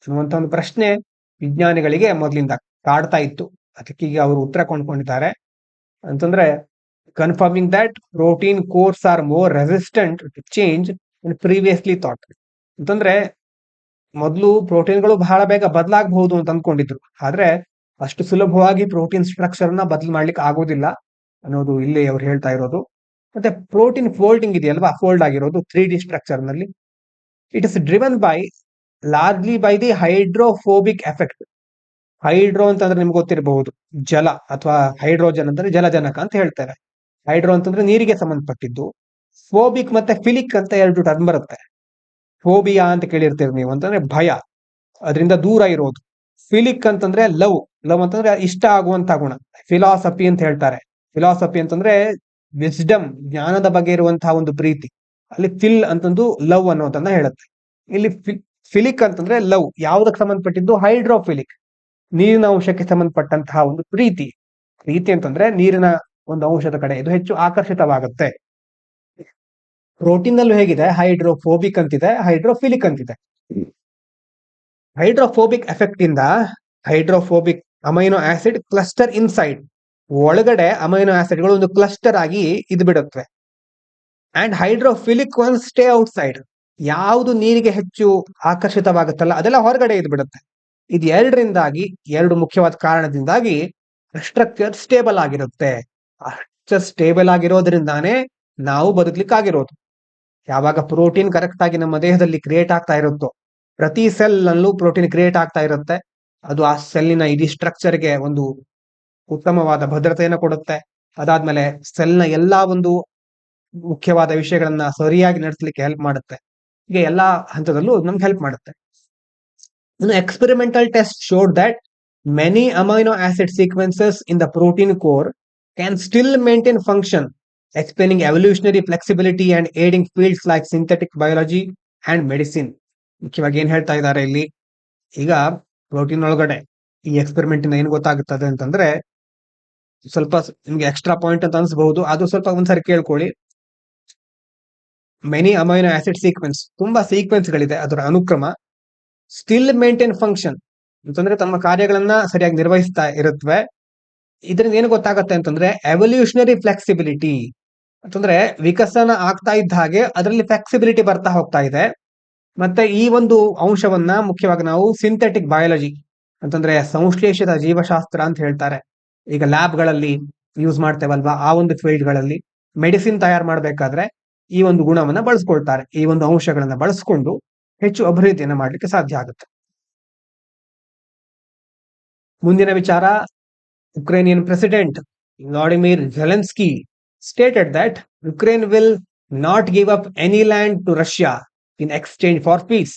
ಅನ್ನುವಂತ ಒಂದು ಪ್ರಶ್ನೆ ವಿಜ್ಞಾನಿಗಳಿಗೆ ಮೊದಲಿಂದ ಕಾಡ್ತಾ ಇತ್ತು. ಅದಕ್ಕೆ ಈಗ ಅವರು ಉತ್ತರ ಕೊಂಡ್ಕೊಂಡಿದ್ದಾರೆ. ಅಂತಂದ್ರೆ confirming that protein cores are more resistant to change than previously thought. ಅಂತಂದ್ರೆ ಮೊದಲು ಪ್ರೋಟೀನ್ಗಳು ಬಹಳ ಬೇಗ ಬದಲಾಗಬಹುದು ಅಂತ ಅಂದ್ಕೊಂಡಿದ್ರು, ಆದ್ರೆ ಅಷ್ಟು ಸುಲಭವಾಗಿ ಪ್ರೋಟೀನ್ ಸ್ಟ್ರಕ್ಚರ್ ನ ಬದಲು ಮಾಡ್ಲಿಕ್ಕೆ ಆಗೋದಿಲ್ಲ ಅನ್ನೋದು ಇಲ್ಲಿ ಅವ್ರು ಹೇಳ್ತಾ ಇರೋದು. ಮತ್ತೆ ಪ್ರೋಟೀನ್ ಫೋಲ್ಡಿಂಗ್ ಇದೆಯಲ್ವಾ, ಫೋಲ್ಡ್ ಆಗಿರೋದು 3D ಸ್ಟ್ರಕ್ಚರ್ ನಲ್ಲಿ, it is driven by largely by the hydrophobic effect. Hydro ಅಂತಂದ್ರೆ ನಿಮ್ಗೆ ಗೊತ್ತಿರಬಹುದು ಜಲ ಅಥವಾ ಹೈಡ್ರೋಜನ್ ಅಂದ್ರೆ ಜಲಜನಕ ಅಂತ ಹೇಳ್ತಾರೆ. ಹೈಡ್ರೋ ಅಂತಂದ್ರೆ ನೀರಿಗೆ ಸಂಬಂಧಪಟ್ಟಿದ್ದು. ಫೋಬಿಕ್ ಮತ್ತೆ ಫಿಲಿಕ್ ಅಂತ ಎರಡು ಟರ್ಮ್ ಬರುತ್ತೆ. ಫೋಬಿಯಾ ಅಂತ ಕೇಳಿರ್ತೀರಿ ನೀವು, ಅಂತಂದ್ರೆ ಭಯ, ಅದರಿಂದ ದೂರ ಇರೋದು. ಫಿಲಿಕ್ ಅಂತಂದ್ರೆ ಲವ್, ಲವ್ ಅಂತಂದ್ರೆ ಇಷ್ಟ ಆಗುವಂತ ಗುಣ. ಫಿಲಾಸಫಿ ಅಂತ ಹೇಳ್ತಾರೆ. ಫಿಲಾಸಫಿ ಅಂತಂದ್ರೆ ವಿಸ್ಡಮ್, ಜ್ಞಾನದ ಬಗ್ಗೆ ಇರುವಂತಹ ಒಂದು ಪ್ರೀತಿ. ಅಲ್ಲಿ ಫಿಲ್ ಅಂತಂದು ಲವ್ ಅನ್ನೋದನ್ನ ಹೇಳುತ್ತೆ. ಇಲ್ಲಿ ಫಿಲಿಕ್ ಅಂತಂದ್ರೆ ಲವ್, ಯಾವುದಕ್ಕೆ ಸಂಬಂಧಪಟ್ಟಿದ್ದು? ಹೈಡ್ರೋಫಿಲಿಕ್, ನೀರಿನ ಅಂಶಕ್ಕೆ ಸಂಬಂಧಪಟ್ಟಂತಹ ಒಂದು ಪ್ರೀತಿ. ಪ್ರೀತಿ ಅಂತಂದ್ರೆ ನೀರಿನ ಒಂದು ಅಂಶದ ಕಡೆ ಇದು ಹೆಚ್ಚು ಆಕರ್ಷಿತವಾಗುತ್ತೆ. ಪ್ರೋಟೀನ್ ನಲ್ಲೂ ಹೇಗಿದೆ, ಹೈಡ್ರೋಫೋಬಿಕ್ ಅಂತಿದೆ, ಹೈಡ್ರೋಫಿಲಿಕ್ ಅಂತಿದೆ. ಹೈಡ್ರೋಫೋಬಿಕ್ ಎಫೆಕ್ಟ್ ಇಂದ hydrophobic amino acid cluster inside, ಒಳಗಡೆ ಅಮೈನೋ ಆಸಿಡ್ಗಳು ಒಂದು ಕ್ಲಸ್ಟರ್ ಆಗಿ ಇದು ಬಿಡುತ್ತವೆ. And hydrophilic one stay outside, ಯಾವುದು ನೀರಿಗೆ ಹೆಚ್ಚು ಆಕರ್ಷಿತವಾಗುತ್ತಲ್ಲ ಅದೆಲ್ಲ ಹೊರಗಡೆ ಇದು ಬಿಡುತ್ತೆ. ಇದು ಎರಡರಿಂದಾಗಿ, ಎರಡು ಮುಖ್ಯವಾದ ಕಾರಣದಿಂದಾಗಿ ಸ್ಟ್ರಕ್ಚರ್ ಸ್ಟೇಬಲ್ ಆಗಿರುತ್ತೆ. ಅಷ್ಟು ಸ್ಟೇಬಲ್ ಆಗಿರೋದ್ರಿಂದಾನೇ ನಾವು ಬದುಕಲಿಕ್ಕಾಗಿರೋದು. ಯಾವಾಗ ಪ್ರೋಟೀನ್ ಕರೆಕ್ಟ್ ಆಗಿ ನಮ್ಮ ದೇಹದಲ್ಲಿ ಕ್ರಿಯೇಟ್ ಆಗ್ತಾ ಇರುತ್ತೋ, ಪ್ರತಿ ಸೆಲ್ ನಲ್ಲೂ ಪ್ರೋಟೀನ್ ಕ್ರಿಯೇಟ್ ಆಗ್ತಾ ಇರುತ್ತೆ, ಅದು ಆ ಸೆಲ್ಲಿನ ಇಡೀ ಸ್ಟ್ರಕ್ಚರ್ಗೆ ಒಂದು ಉತ್ತಮವಾದ ಭದ್ರತೆಯನ್ನು ಕೊಡುತ್ತೆ. ಅದಾದ್ಮೇಲೆ ಸೆಲ್ನ ಎಲ್ಲಾ ಒಂದು ಮುಖ್ಯವಾದ ವಿಷಯಗಳನ್ನ ಸರಿಯಾಗಿ ನಡೆಸಲಿಕ್ಕೆ ಹೆಲ್ಪ್ ಮಾಡುತ್ತೆ. ಹೀಗೆ ಎಲ್ಲಾ ಹಂತದಲ್ಲೂ ನಮ್ಗೆ ಹೆಲ್ಪ್ ಮಾಡುತ್ತೆ. ಇನ್ನು experimental test showed that many amino acid sequences in the protein core can still maintain function, explaining evolutionary flexibility and aiding fields like synthetic biology and medicine. ಮುಖ್ಯವಾಗಿ ಏನ್ ಹೇಳ್ತಾ ಇದ್ದಾರೆ ಇಲ್ಲಿ, ಈಗ ಪ್ರೋಟೀನ್ ಒಳಗಡೆ ಈ ಎಕ್ಸ್ಪೆರಿಮೆಂಟ್ ಇಂದ ಏನ್ ಗೊತ್ತಾಗುತ್ತದೆ ಅಂತಂದ್ರೆ, ಸ್ವಲ್ಪ ನಿಮ್ಗೆ ಎಕ್ಸ್ಟ್ರಾ ಪಾಯಿಂಟ್ ಅಂತ ಅನ್ಸಬಹುದು, ಅದು ಸ್ವಲ್ಪ ಒಂದ್ಸರಿ ಕೇಳ್ಕೊಳ್ಳಿ. ಮೆನಿ ಅಮೈನೋ ಆಸಿಡ್ ಸೀಕ್ವೆನ್ಸ್, ತುಂಬಾ ಸೀಕ್ವೆನ್ಸ್ ಗಳಿದೆ, ಅದರ ಅನುಕ್ರಮ ಸ್ಟಿಲ್ ಮೇಂಟೈನ್ ಫಂಕ್ಷನ್ ಅಂತಂದ್ರೆ ತಮ್ಮ ಕಾರ್ಯಗಳನ್ನ ಸರಿಯಾಗಿ ನಿರ್ವಹಿಸ್ತಾ ಇರುತ್ತವೆ. ಇದರಿಂದ ಏನು ಗೊತ್ತಾಗತ್ತೆ ಅಂತಂದ್ರೆ ಎವಲ್ಯೂಷನರಿ ಫ್ಲೆಕ್ಸಿಬಿಲಿಟಿ, ಅಂತಂದ್ರೆ ವಿಕಸನ ಆಗ್ತಾ ಇದ್ದ ಹಾಗೆ ಅದರಲ್ಲಿ ಫ್ಲೆಕ್ಸಿಬಿಲಿಟಿ ಬರ್ತಾ ಹೋಗ್ತಾ ಇದೆ. ಮತ್ತೆ ಈ ಒಂದು ಅಂಶವನ್ನ ಮುಖ್ಯವಾಗಿ ನಾವು ಸಿಂಥೆಟಿಕ್ ಬಯಾಲಜಿ ಅಂತಂದ್ರೆ ಸಂಶ್ಲೇಷಿತ ಜೀವಶಾಸ್ತ್ರ ಅಂತ ಹೇಳ್ತಾರೆ. ಈಗ ಲ್ಯಾಬ್ ಗಳಲ್ಲಿ ಯೂಸ್ ಮಾಡ್ತೇವಲ್ವಾ, ಆ ಒಂದು ಫೀಲ್ಡ್ ಗಳಲ್ಲಿ ಮೆಡಿಸಿನ್ ತಯಾರು ಮಾಡಬೇಕಾದ್ರೆ ಈ ಒಂದು ಗುಣವನ್ನ ಬಳಸ್ಕೊಳ್ತಾರೆ. ಈ ಒಂದು ಅಂಶಗಳನ್ನ ಬಳಸ್ಕೊಂಡು ಹೆಚ್ಚು ಅಭಿವೃದ್ಧಿಯನ್ನ ಮಾಡ್ಲಿಕ್ಕೆ ಸಾಧ್ಯ ಆಗುತ್ತೆ. ಮುಂದಿನ ವಿಚಾರ, Ukrainian president Vladimir Zelensky stated that Ukraine will not give up any land to Russia in exchange for peace,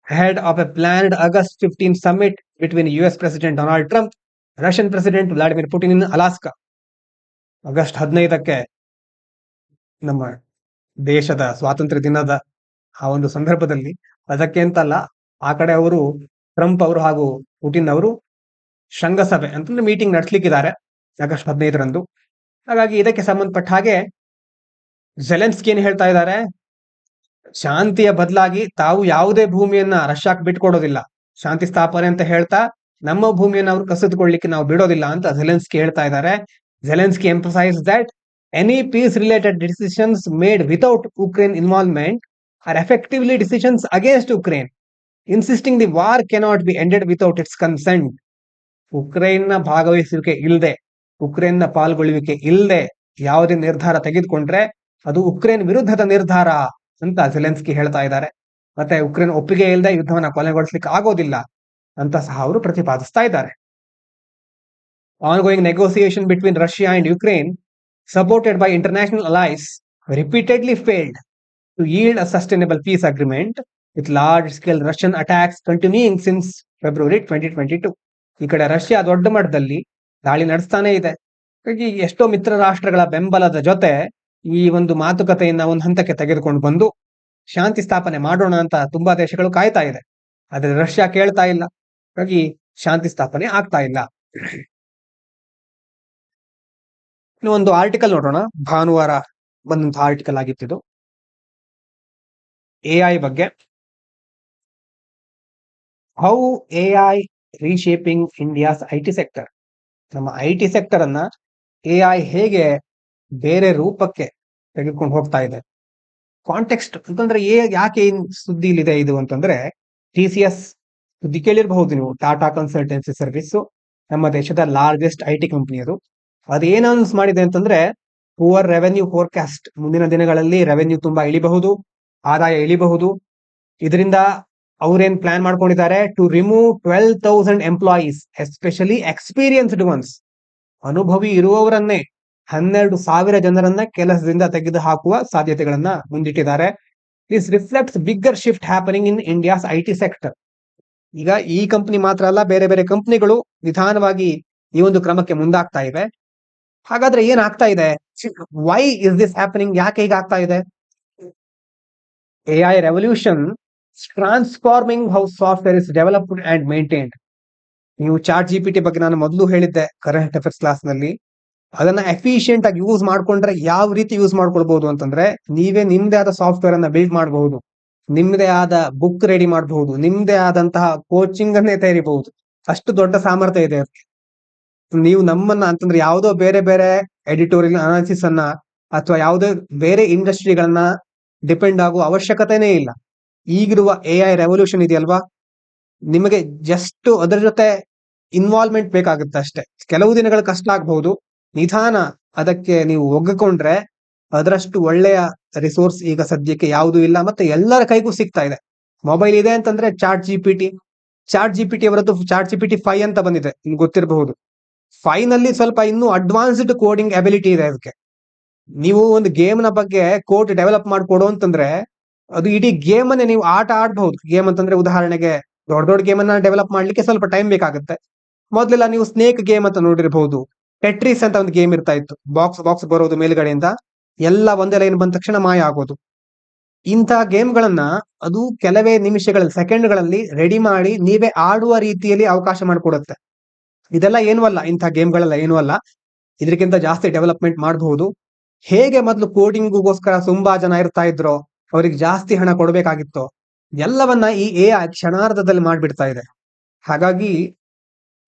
ahead of a planned August 15 summit between US President Donald Trump, Russian President Vladimir Putin in Alaska. August 15ಕ್ಕೆ ನಮ್ಮ ದೇಶದ ಸ್ವಾತಂತ್ರ್ಯ ದಿನದ ಆ ಒಂದು ಸಂದರ್ಭದಲ್ಲಿ, ಅದಕ್ಕೆ ಅಂತಲ್ಲ, ಆ ಕಡೆ ಅವರು ಟ್ರಂಪ್ ಅವರು ಹಾಗೂ ಪುಟಿನ್ ಅವರು ಶೃಂಗಸಭೆ ಅಂತಂದ್ರೆ ಮೀಟಿಂಗ್ ನಡೆಸಲಿಕ್ಕಿದ್ದಾರೆ ಆಗಸ್ಟ್ 15ರಂದು. ಹಾಗಾಗಿ ಇದಕ್ಕೆ ಸಂಬಂಧಪಟ್ಟ ಹಾಗೆ ಝೆಲೆನ್ಸ್ಕಿ ಏನ್ ಹೇಳ್ತಾ ಇದ್ದಾರೆ, ಶಾಂತಿಯ ಬದಲಾಗಿ ತಾವು ಯಾವುದೇ ಭೂಮಿಯನ್ನ ರಷ್ಯಾಕ್ ಬಿಟ್ಕೊಡೋದಿಲ್ಲ, ಶಾಂತಿ ಸ್ಥಾಪನೆ ಅಂತ ಹೇಳ್ತಾ ನಮ್ಮ ಭೂಮಿಯನ್ನು ಅವರು ಕಸಿದುಕೊಳ್ಳಿಕ್ಕೆ ನಾವು ಬಿಡೋದಿಲ್ಲ ಅಂತ ಝೆಲೆನ್ಸ್ಕಿ ಹೇಳ್ತಾ ಇದ್ದಾರೆ. Zelensky emphasised that any peace related decisions made without Ukraine involvement are effectively decisions against Ukraine, insisting the war cannot be ended without its consent. ಉಕ್ರೇನ್ನ ಭಾಗವಹಿಸುವಿಕೆ ಇಲ್ಲದೆ, ಉಕ್ರೇನ್ನ ಪಾಲ್ಗೊಳ್ಳುವಿಕೆ ಇಲ್ಲದೆ ಯಾವುದೇ ನಿರ್ಧಾರ ತೆಗೆದುಕೊಂಡ್ರೆ ಅದು ಉಕ್ರೇನ್ ವಿರುದ್ಧದ ನಿರ್ಧಾರ ಅಂತ ಝೆಲೆನ್ಸ್ಕಿ ಹೇಳ್ತಾ ಇದ್ದಾರೆ. ಮತ್ತೆ ಉಕ್ರೇನ್ ಒಪ್ಪಿಗೆ ಇಲ್ಲದೆ ಯುದ್ಧವನ್ನ ಕೊನೆಗೊಳಿಸ್ಲಿಕ್ಕೆ ಆಗೋದಿಲ್ಲ ಅಂತ ಸಹ ಅವರು ಪ್ರತಿಪಾದಿಸ್ತಾ ಇದ್ದಾರೆ. Ongoing negotiation between Russia and Ukraine, supported by international allies, repeatedly failed to yield a sustainable peace agreement with large scale Russian attacks continuing since February 2022. ಈ ಕಡೆ ರಷ್ಯಾ ದೊಡ್ಡ ಮಟ್ಟದಲ್ಲಿ ದಾಳಿ ನಡೆಸ್ತಾನೆ ಇದೆ. ಹಾಗಾಗಿ ಎಷ್ಟೋ ಮಿತ್ರ ರಾಷ್ಟ್ರಗಳ ಬೆಂಬಲದ ಜೊತೆ ಈ ಒಂದು ಮಾತುಕತೆಯನ್ನ ಒಂದು ಹಂತಕ್ಕೆ ತೆಗೆದುಕೊಂಡು ಬಂದು ಶಾಂತಿ ಸ್ಥಾಪನೆ ಮಾಡೋಣ ಅಂತ ತುಂಬಾ ದೇಶಗಳು ಕಾಯ್ತಾ ಇದೆ. ಆದ್ರೆ ರಷ್ಯಾ ಕೇಳ್ತಾ ಇಲ್ಲ, ಹಾಗಾಗಿ ಶಾಂತಿ ಸ್ಥಾಪನೆ ಆಗ್ತಾ ಇಲ್ಲ. ಇನ್ನು ಒಂದು ಆರ್ಟಿಕಲ್ ನೋಡೋಣ, ಭಾನುವಾರ ಬಂದಂತಹ ಆರ್ಟಿಕಲ್ ಆಗಿತ್ತಿದು ಎಐ ಬಗ್ಗೆ. How AI reshaping India's IT sector. ನಮ್ಮ ಐಟಿ ಸೆಕ್ಟರ್ ಅನ್ನ ಎಐ ಹೇಗೆ ಬೇರೆ ರೂಪಕ್ಕೆ ತೆಗೆದುಕೊಂಡು ಹೋಗ್ತಾ ಇದೆ. ಕಾಂಟೆಕ್ಸ್ಟ್ ಅಂತಂದ್ರೆ ಯಾಕೆ ಸುದ್ದಿ ಇದೆ ಇದು ಅಂತಂದ್ರೆ, TCS ಸುದ್ದಿ ಕೇಳಿರಬಹುದು ನೀವು, ಟಾಟಾ ಕನ್ಸಲ್ಟೆನ್ಸಿ ಸರ್ವಿಸ್, ನಮ್ಮ ದೇಶದ ಲಾರ್ಜೆಸ್ಟ್ ಐಟಿ ಕಂಪನಿ ಅದು. ಅದೇನ್ ಅನೌನ್ಸ್ ಮಾಡಿದೆ ಅಂತಂದ್ರೆ ಪುವರ್ ರೆವೆನ್ಯೂ ಫೋರ್ಕಾಸ್ಟ್, ಮುಂದಿನ ದಿನಗಳಲ್ಲಿ ರೆವೆನ್ಯೂ ತುಂಬಾ ಇಳಿಬಹುದು, ಆದಾಯ ಇಳಿಬಹುದು. ಇದರಿಂದ ಅವ್ರೇನ್ ಪ್ಲಾನ್ ಮಾಡ್ಕೊಂಡಿದ್ದಾರೆ, to remove 12,000 employees, especially experienced ones, ಅನುಭವಿ ಇರುವವರನ್ನೇ 12,000 ಜನರನ್ನ ಕೆಲಸದಿಂದ ತೆಗೆದು ಹಾಕುವ ಸಾಧ್ಯತೆಗಳನ್ನ ಮುಂದಿಟ್ಟಿದ್ದಾರೆ. This reflects bigger shift happening in India's IT sector. ಈಗ ಈ ಕಂಪನಿ ಮಾತ್ರ ಅಲ್ಲ, ಬೇರೆ ಬೇರೆ ಕಂಪನಿಗಳು ನಿಧಾನವಾಗಿ ಈ ಒಂದು ಕ್ರಮಕ್ಕೆ ಮುಂದಾಗ್ತಾ ಇವೆ. ಹಾಗಾದ್ರೆ ಏನಾಗ್ತಾ ಇದೆ? Why is this happening? ಯಾಕೆ ಹೀಗಾಗ್ತಾ ಇದೆ? AI revolution transforming how software is developed and maintained. ನೀವು ಚಾಟ್ GPT ಬಗ್ಗೆ ನಾನು ಮೊದಲು ಹೇಳಿದ್ದೆ ಕರೆಂಟ್ ಅಫೇರ್ಸ್ ಕ್ಲಾಸ್ ನಲ್ಲಿ. ಅದನ್ನ ಎಫಿಷಿಯಂಟ್ ಆಗಿ ಯೂಸ್ ಮಾಡ್ಕೊಂಡ್ರೆ ಯಾವ ರೀತಿ ಯೂಸ್ ಮಾಡ್ಕೊಳ್ಬಹುದು ಅಂತಂದ್ರೆ, ನೀವೇ ನಿಮ್ದೇ ಆದ ಸಾಫ್ಟ್ವೇರ್ ಅನ್ನ ಬಿಲ್ಡ್ ಮಾಡಬಹುದು, ನಿಮ್ದೇ ಆದ ಬುಕ್ ರೆಡಿ ಮಾಡಬಹುದು, ನಿಮ್ದೇ ಆದಂತಹ ಕೋಚಿಂಗ್ ಅನ್ನೇ ತೆರೀಬಹುದು. ಅಷ್ಟು ದೊಡ್ಡ ಸಾಮರ್ಥ್ಯ ಇದೆ ಅದಕ್ಕೆ. ನೀವು ನಮ್ಮನ್ನ ಅಂತಂದ್ರೆ ಯಾವುದೋ ಬೇರೆ ಬೇರೆ ಎಡಿಟೋರಿಯಲ್ ಅನಾಲಿಸಿಸ್ ಅನ್ನ ಅಥವಾ ಯಾವುದೋ ಬೇರೆ ಇಂಡಸ್ಟ್ರಿಗಳನ್ನ ಡಿಪೆಂಡ್ ಆಗುವ ಅವಶ್ಯಕತೆನೇ ಇಲ್ಲ. ಈಗಿರುವ AI ರೆವಲ್ಯೂಷನ್ ಇದೆಯಲ್ವಾ, ನಿಮಗೆ ಜಸ್ಟ್ ಅದರ ಜೊತೆ ಇನ್ವಾಲ್ವ್ಮೆಂಟ್ ಬೇಕಾಗುತ್ತೆ ಅಷ್ಟೇ. ಕೆಲವು ದಿನಗಳು ಕಷ್ಟ ಆಗಬಹುದು, ನಿಧಾನ ಅದಕ್ಕೆ ನೀವು ಒಗ್ಗಿಕೊಂಡ್ರೆ ಅದರಷ್ಟು ಒಳ್ಳೆಯ ರಿಸೋರ್ಸ್ ಈಗ ಸದ್ಯಕ್ಕೆ ಯಾವುದೂ ಇಲ್ಲ, ಮತ್ತೆ ಎಲ್ಲರ ಕೈಗೂ ಸಿಗ್ತಾ ಇದೆ. ಮೊಬೈಲ್ ಇದೆ ಅಂತಂದ್ರೆ ಚಾಟ್ GPT ಅವರದ್ದು ಚಾಟ್ GPT 5 ಅಂತ ಬಂದಿದೆ, ನಿಮ್ಗೆ ಗೊತ್ತಿರಬಹುದು. 5 ನಲ್ಲಿ ಸ್ವಲ್ಪ ಇನ್ನೂ ಅಡ್ವಾನ್ಸ್ಡ್ ಕೋಡಿಂಗ್ ಅಬಿಲಿಟಿ ಇದೆ ಅದಕ್ಕೆ. ನೀವು ಒಂದು ಗೇಮ್ ನ ಬಗ್ಗೆ ಕೋಡ್ ಡೆವಲಪ್ ಮಾಡ್ಕೊಡು ಅಂತಂದ್ರೆ ಅದು ಇಡೀ ಗೇಮ್ ಅನ್ನೇ ನೀವು ಆಟ ಆಡಬಹುದು. ಗೇಮ್ ಅಂತಂದ್ರೆ ಉದಾಹರಣೆಗೆ ದೊಡ್ಡ ದೊಡ್ಡ ಗೇಮ್ ಅನ್ನ ಡೆವಲಪ್ ಮಾಡ್ಲಿಕ್ಕೆ ಸ್ವಲ್ಪ ಟೈಮ್ ಬೇಕಾಗುತ್ತೆ. ಮೊದಲೆಲ್ಲ ನೀವು ಸ್ನೇಕ್ ಗೇಮ್ ಅಂತ ನೋಡಿರಬಹುದು, ಟೆಟ್ರಿಸ್ ಅಂತ ಒಂದು ಗೇಮ್ ಇರ್ತಾ ಇತ್ತು. ಬಾಕ್ಸ್ ಬರೋದು ಮೇಲ್ಗಡೆಯಿಂದ, ಎಲ್ಲ ಒಂದೇ ಲೈನ್ ಬಂದ ತಕ್ಷಣ ಮಾಯ ಆಗೋದು. ಇಂತಹ ಗೇಮ್ಗಳನ್ನ ಅದು ಕೆಲವೇ ನಿಮಿಷಗಳಲ್ಲಿ, ಸೆಕೆಂಡ್ಗಳಲ್ಲಿ ರೆಡಿ ಮಾಡಿ ನೀವೇ ಆಡುವ ರೀತಿಯಲ್ಲಿ ಅವಕಾಶ ಮಾಡಿಕೊಡುತ್ತೆ. ಇದೆಲ್ಲ ಏನೂ ಅಲ್ಲ, ಇಂತಹ ಗೇಮ್ಗಳೆಲ್ಲ ಏನೂ ಅಲ್ಲ, ಇದಕ್ಕಿಂತ ಜಾಸ್ತಿ ಡೆವಲಪ್ಮೆಂಟ್ ಮಾಡಬಹುದು. ಹೇಗೆ ಮೊದಲು ಕೋಡಿಂಗ್ಗೋಸ್ಕರ ತುಂಬಾ ಜನ ಇರ್ತಾ ಇದ್ರೋ, ಅವ್ರಿಗೆ ಜಾಸ್ತಿ ಹಣ ಕೊಡಬೇಕಾಗಿತ್ತು, ಎಲ್ಲವನ್ನ ಈ AI ಕ್ಷಣಾರ್ಧದಲ್ಲಿ ಮಾಡ್ಬಿಡ್ತಾ ಇದೆ. ಹಾಗಾಗಿ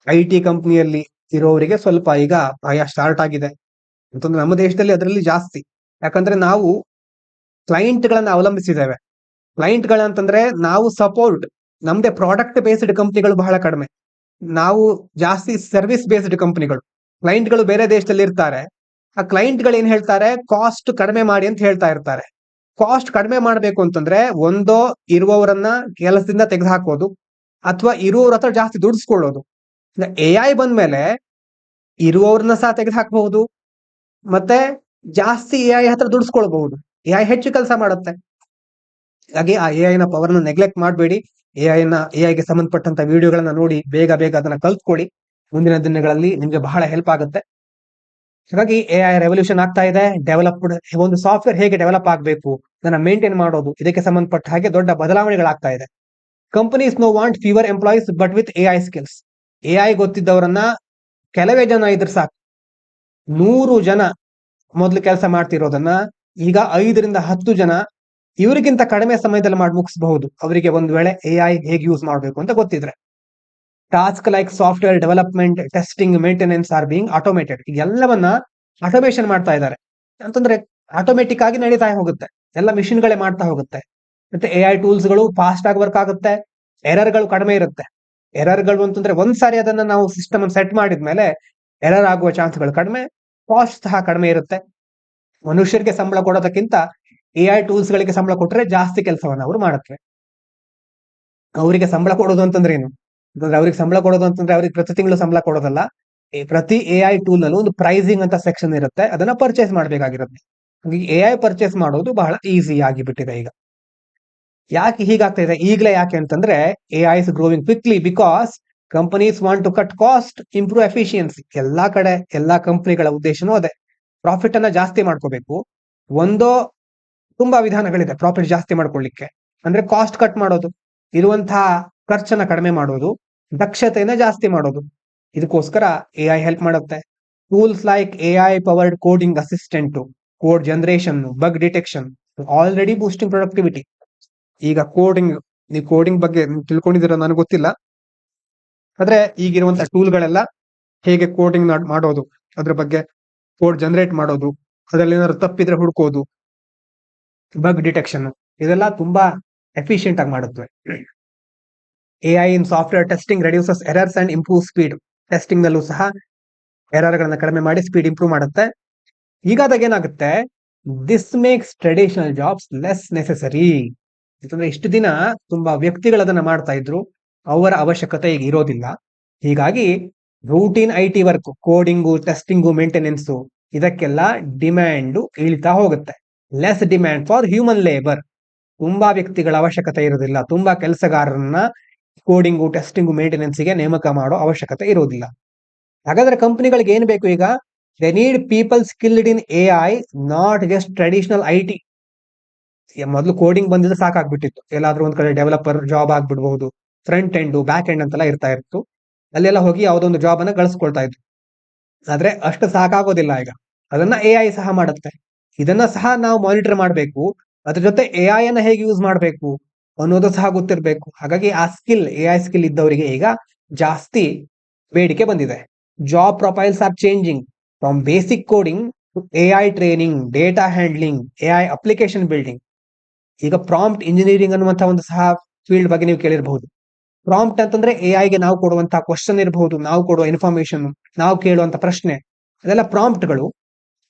IT ಕಂಪನಿಯಲ್ಲಿ ಇರೋರಿಗೆ ಸ್ವಲ್ಪ ಈಗ ಭಯ ಸ್ಟಾರ್ಟ್ ಆಗಿದೆ ಅಂತಂದ್ರೆ ನಮ್ಮ ದೇಶದಲ್ಲಿ ಅದರಲ್ಲಿ ಜಾಸ್ತಿ. ಯಾಕಂದ್ರೆ ನಾವು ಕ್ಲೈಂಟ್ಗಳನ್ನ ಅವಲಂಬಿಸಿದ್ದೇವೆ. ಕ್ಲೈಂಟ್ಗಳಂತಂದ್ರೆ ನಾವು ಸಪೋರ್ಟ್, ನಮ್ದೇ ಪ್ರಾಡಕ್ಟ್ ಬೇಸ್ಡ್ ಕಂಪನಿಗಳು ಬಹಳ ಕಡಿಮೆ, ನಾವು ಜಾಸ್ತಿ ಸರ್ವಿಸ್ ಬೇಸ್ಡ್ ಕಂಪನಿಗಳು. ಕ್ಲೈಂಟ್ಗಳು ಬೇರೆ ದೇಶದಲ್ಲಿ ಇರ್ತಾರೆ, ಆ ಕ್ಲೈಂಟ್ಗಳು ಏನ್ ಹೇಳ್ತಾರೆ, ಕಾಸ್ಟ್ ಕಡಿಮೆ ಮಾಡಿ ಅಂತ ಹೇಳ್ತಾ ಇರ್ತಾರೆ. ಕಾಸ್ಟ್ ಕಡಿಮೆ ಮಾಡ್ಬೇಕು ಅಂತಂದ್ರೆ ಒಂದೋ ಇರುವವರನ್ನ ಕೆಲಸದಿಂದ ತೆಗೆದು ಹಾಕೋದು, ಅಥವಾ ಇರುವವ್ರ ಹತ್ರ ಜಾಸ್ತಿ ದುಡಿಸ್ಕೊಳ್ಳೋದು. AI ಬಂದ್ಮೇಲೆ ಇರುವವ್ರನ್ನ ಸಹ ತೆಗೆದು ಹಾಕಬಹುದು, ಮತ್ತೆ ಜಾಸ್ತಿ AI ಹತ್ರ ದುಡಿಸ್ಕೊಳ್ಬಹುದು. AI ಹೆಚ್ಚು ಕೆಲಸ ಮಾಡುತ್ತೆ. ಹಾಗೆ ಆ AI ನ ಪವರ್ ನ ನೆಗ್ಲೆಕ್ಟ್ ಮಾಡಬೇಡಿ. AI ಗೆ ಸಂಬಂಧಪಟ್ಟಂತ ವಿಡಿಯೋಗಳನ್ನ ನೋಡಿ ಬೇಗ ಅದನ್ನ ಕಲ್ತ್ಕೊಳ್ಳಿ. ಮುಂದಿನ ದಿನಗಳಲ್ಲಿ ನಿಮ್ಗೆ ಬಹಳ ಹೆಲ್ಪ್ ಆಗುತ್ತೆ. ಹಾಗಾಗಿ AI ರೆವಲ್ಯೂಷನ್ ಆಗ್ತಾ ಇದೆ. ಡೆವಲಪ್ಡ್ ಒಂದು ಸಾಫ್ಟ್ವೇರ್ ಹೇಗೆ ಡೆವಲಪ್ ಆಗಬೇಕು, ಅದನ್ನ ಮೇಂಟೈನ್ ಮಾಡೋದು, ಇದಕ್ಕೆ ಸಂಬಂಧಪಟ್ಟ ಹಾಗೆ ದೊಡ್ಡ ಬದಲಾವಣೆಗಳಾಗ್ತಾ ಇದೆ. Companies now want fewer employees but with AI skills. AI ಗೊತ್ತಿದ್ದವರನ್ನ ಕೆಲವೇ ಜನ ಇದ್ರೆ ಸಾಕು. 100 ಜನ ಮೊದಲು ಕೆಲಸ ಮಾಡ್ತಿರೋದನ್ನ ಈಗ 5ರಿಂದ 10 ಜನ ಇವರಿಗಿಂತ ಕಡಿಮೆ ಸಮಯದಲ್ಲಿ ಮಾಡಿ ಮುಗಿಸಬಹುದು, ಅವರಿಗೆ ಒಂದು ವೇಳೆ AI ಹೇಗೆ ಯೂಸ್ ಮಾಡಬೇಕು ಅಂತ ಗೊತ್ತಿದ್ರೆ. Task like software development, testing, maintenance are being automated. ಎಲ್ಲವನ್ನ ಆಟೋಮೇಷನ್ ಮಾಡ್ತಾ ಇದ್ದಾರೆ ಅಂತಂದ್ರೆ ಆಟೋಮೆಟಿಕ್ ಆಗಿ ನಡೀತಾ ಹೋಗುತ್ತೆ, ಎಲ್ಲ ಮಿಷಿನ್ಗಳೇ ಮಾಡ್ತಾ ಹೋಗುತ್ತೆ. ಮತ್ತೆ AI ಟೂಲ್ಸ್ ಗಳು ಫಾಸ್ಟ್ ಆಗಿ ವರ್ಕ್ ಆಗುತ್ತೆ, ಎರರ್ಗಳು ಕಡಿಮೆ ಇರುತ್ತೆ. ಎರರ್ಗಳು ಅಂತಂದ್ರೆ ಒಂದ್ಸಾರಿ ಅದನ್ನ ನಾವು ಸಿಸ್ಟಮ್ ಅನ್ನು ಸೆಟ್ ಮಾಡಿದ್ಮೇಲೆ ಎರರ್ ಆಗುವ ಚಾನ್ಸ್ಗಳು ಕಡಿಮೆ, ಕಾಸ್ಟ್ ಸಹ ಕಡಿಮೆ ಇರುತ್ತೆ. ಮನುಷ್ಯರಿಗೆ ಸಂಬಳ ಕೊಡೋದಕ್ಕಿಂತ AI ಟೂಲ್ಸ್ ಗಳಿಗೆ ಸಂಬಳ ಕೊಟ್ರೆ ಜಾಸ್ತಿ ಕೆಲಸವನ್ನ ಅವರು ಮಾಡುತ್ತವೆ. ಅವರಿಗೆ ಸಂಬಳ ಕೊಡೋದು ಅಂತಂದ್ರೆ ಏನು ಅಂತಂದ್ರೆ, ಅವ್ರಿಗೆ ಸಂಬಳ ಕೊಡೋದು ಅಂತಂದ್ರೆ ಅವ್ರಿಗೆ ಪ್ರತಿ ತಿಂಗಳು ಸಂಬಳ ಕೊಡೋದಲ್ಲ. ಪ್ರತಿ AI ಟೂಲ್ ನಲ್ಲೂ ಒಂದು ಪ್ರೈಸಿಂಗ್ ಅಂತ ಸೆಕ್ಷನ್ ಇರುತ್ತೆ, ಅದನ್ನ ಪರ್ಚೇಸ್ ಮಾಡ್ಬೇಕಾಗಿರುತ್ತೆ. AI ಪರ್ಚೇಸ್ ಮಾಡೋದು ಬಹಳ ಈಸಿ ಆಗಿಬಿಟ್ಟಿದೆ ಈಗ. ಯಾಕೆ ಹೀಗಾಗ್ತಾ ಇದೆ ಈಗಲೇ? ಯಾಕೆ ಅಂತಂದ್ರೆ AI is growing quickly because companies want to cut cost, improve efficiency. ಎಲ್ಲಾ ಕಡೆ ಎಲ್ಲಾ ಕಂಪನಿಗಳ ಉದ್ದೇಶನೂ ಅದೇ, ಪ್ರಾಫಿಟ್ ಅನ್ನ ಜಾಸ್ತಿ ಮಾಡ್ಕೋಬೇಕು. ಒಂದೋ ತುಂಬಾ ವಿಧಾನಗಳಿದೆ ಪ್ರಾಫಿಟ್ ಜಾಸ್ತಿ ಮಾಡ್ಕೊಳ್ಳಿಕ್ಕೆ. ಅಂದ್ರೆ ಕಾಸ್ಟ್ ಕಟ್ ಮಾಡೋದು, ಇರುವಂತಹ ಖರ್ಚನ್ನ ಕಡಿಮೆ ಮಾಡೋದು, ದಕ್ಷತೆಯನ್ನ ಜಾಸ್ತಿ ಮಾಡೋದು. ಇದಕ್ಕೋಸ್ಕರ AI ಹೆಲ್ಪ್ ಮಾಡುತ್ತೆ. Tools like AI powered coding assistant, code generation, bug detection, already boosting productivity. ಈಗ ನೀವು ಕೋಡಿಂಗ್ ಬಗ್ಗೆ ತಿಳ್ಕೊಂಡಿದ್ದೀರೋ ನನಗೆ ಗೊತ್ತಿಲ್ಲ, ಆದ್ರೆ ಈಗಿರುವಂತಹ ಟೂಲ್ಗಳೆಲ್ಲ ಹೇಗೆ ಕೋಡಿಂಗ್ ಮಾಡೋದು, ಅದ್ರ ಬಗ್ಗೆ ಕೋಡ್ ಜನರೇಟ್ ಮಾಡೋದು, ಅದರಲ್ಲಿ ಏನಾದ್ರು ತಪ್ಪಿದ್ರೆ ಹುಡ್ಕೋದು, ಬಗ್ ಡಿಟೆಕ್ಷನ್, ಇದೆಲ್ಲ ತುಂಬಾ ಎಫಿಷಿಯಂಟ್ ಆಗಿ ಮಾಡುತ್ತವೆ. AI in software testing reduces errors and improve speed. Testing ನಲ್ಲೂ ಸಹ ಎರರ್ ಗಳನ್ನ ಕಡಿಮೆ ಮಾಡಿ ಸ್ಪೀಡ್ ಇಂಪ್ರೂವ್ ಮಾಡುತ್ತೆ. ಹೀಗಾದಾಗ ಏನಾಗುತ್ತೆ, this makes traditional jobs less necessary. ಯಾಕಂದ್ರೆ ಇಷ್ಟು ದಿನ ತುಂಬಾ ವ್ಯಕ್ತಿಗಳದನ್ನ ಮಾಡ್ತಾ ಇದ್ರು, ಅವರ ಅವಶ್ಯಕತೆ ಈಗ ಇರೋದಿಲ್ಲ. ಹೀಗಾಗಿ routine IT work, coding, testing, maintenance, ಇದಕ್ಕೆಲ್ಲ ಡಿಮ್ಯಾಂಡ್ ಇಳಿತಾ ಹೋಗುತ್ತೆ. Less demand for human labour. ತುಂಬಾ ವ್ಯಕ್ತಿಗಳ ಅವಶ್ಯಕತೆ ಇರೋದಿಲ್ಲ, ತುಂಬಾ ಕೆಲಸಗಾರರನ್ನ ಕೋಡಿಂಗು, ಟೆಸ್ಟಿಂಗು, ಮೇಂಟೆನೆನ್ಸ್ಗೆ ನೇಮಕ ಮಾಡೋ ಅವಶ್ಯಕತೆ ಇರೋದಿಲ್ಲ. ಹಾಗಾದ್ರೆ ಕಂಪನಿಗಳಿಗೆ ಏನ್ ಬೇಕು ಈಗ? They need people skilled in AI, not just traditional IT. ಮೊದಲು ಕೋಡಿಂಗ್ ಬಂದಿದ್ರೆ ಸಾಕಾಗ್ಬಿಟ್ಟಿತ್ತು, ಎಲ್ಲಾದ್ರೂ ಒಂದ್ ಕಡೆ ಡೆವಲಪರ್ ಜಾಬ್ ಆಗ್ಬಿಡ್ಬಹುದು, ಫ್ರಂಟ್ ಎಂಡ್, ಬ್ಯಾಕ್ ಎಂಡ್ ಅಂತೆಲ್ಲ ಇರ್ತಾ ಇತ್ತು. ಅಲ್ಲೆಲ್ಲ ಹೋಗಿ ಯಾವ್ದೊಂದು ಜಾಬ್ ಅನ್ನ ಗಳಿಸ್ಕೊಳ್ತಾ ಇದ್ರು. ಆದ್ರೆ ಅಷ್ಟು ಸಾಕಾಗೋದಿಲ್ಲ ಈಗ, ಅದನ್ನ AI ಸಹ ಮಾಡುತ್ತೆ. ಇದನ್ನ ಸಹ ನಾವು ಮಾನಿಟರ್ ಮಾಡಬೇಕು. ಅದ್ರ ಜೊತೆ AI ಅನ್ನ ಹೇಗೆ ಯೂಸ್ ಮಾಡಬೇಕು ಅನ್ನೋದು ಸಹ ಗೊತ್ತಿರಬೇಕು. ಹಾಗಾಗಿ ಆ ಸ್ಕಿಲ್, AI ಸ್ಕಿಲ್ ಇದ್ದವರಿಗೆ ಈಗ ಜಾಸ್ತಿ ಬೇಡಿಕೆ ಬಂದಿದೆ. Job profiles are changing from basic coding to AI training, data handling, AI application building. ಈಗ ಪ್ರಾಂಪ್ಟ್ ಇಂಜಿನಿಯರಿಂಗ್ ಅನ್ನುವಂತ ಒಂದು ಸಹ ಫೀಲ್ಡ್ ಬಗ್ಗೆ ನೀವು ಕೇಳಿರಬಹುದು. ಪ್ರಾಂಪ್ಟ್ ಅಂತಂದ್ರೆ AI ಗೆ ನಾವು ಕೊಡುವಂತಹ ಕ್ವಶನ್ ಇರಬಹುದು, ನಾವು ಕೊಡುವ ಇನ್ಫಾರ್ಮೇಶನ್, ನಾವು ಕೇಳುವಂತ ಪ್ರಶ್ನೆ, ಅದೆಲ್ಲ ಪ್ರಾಂಪ್ಟ್ಗಳು.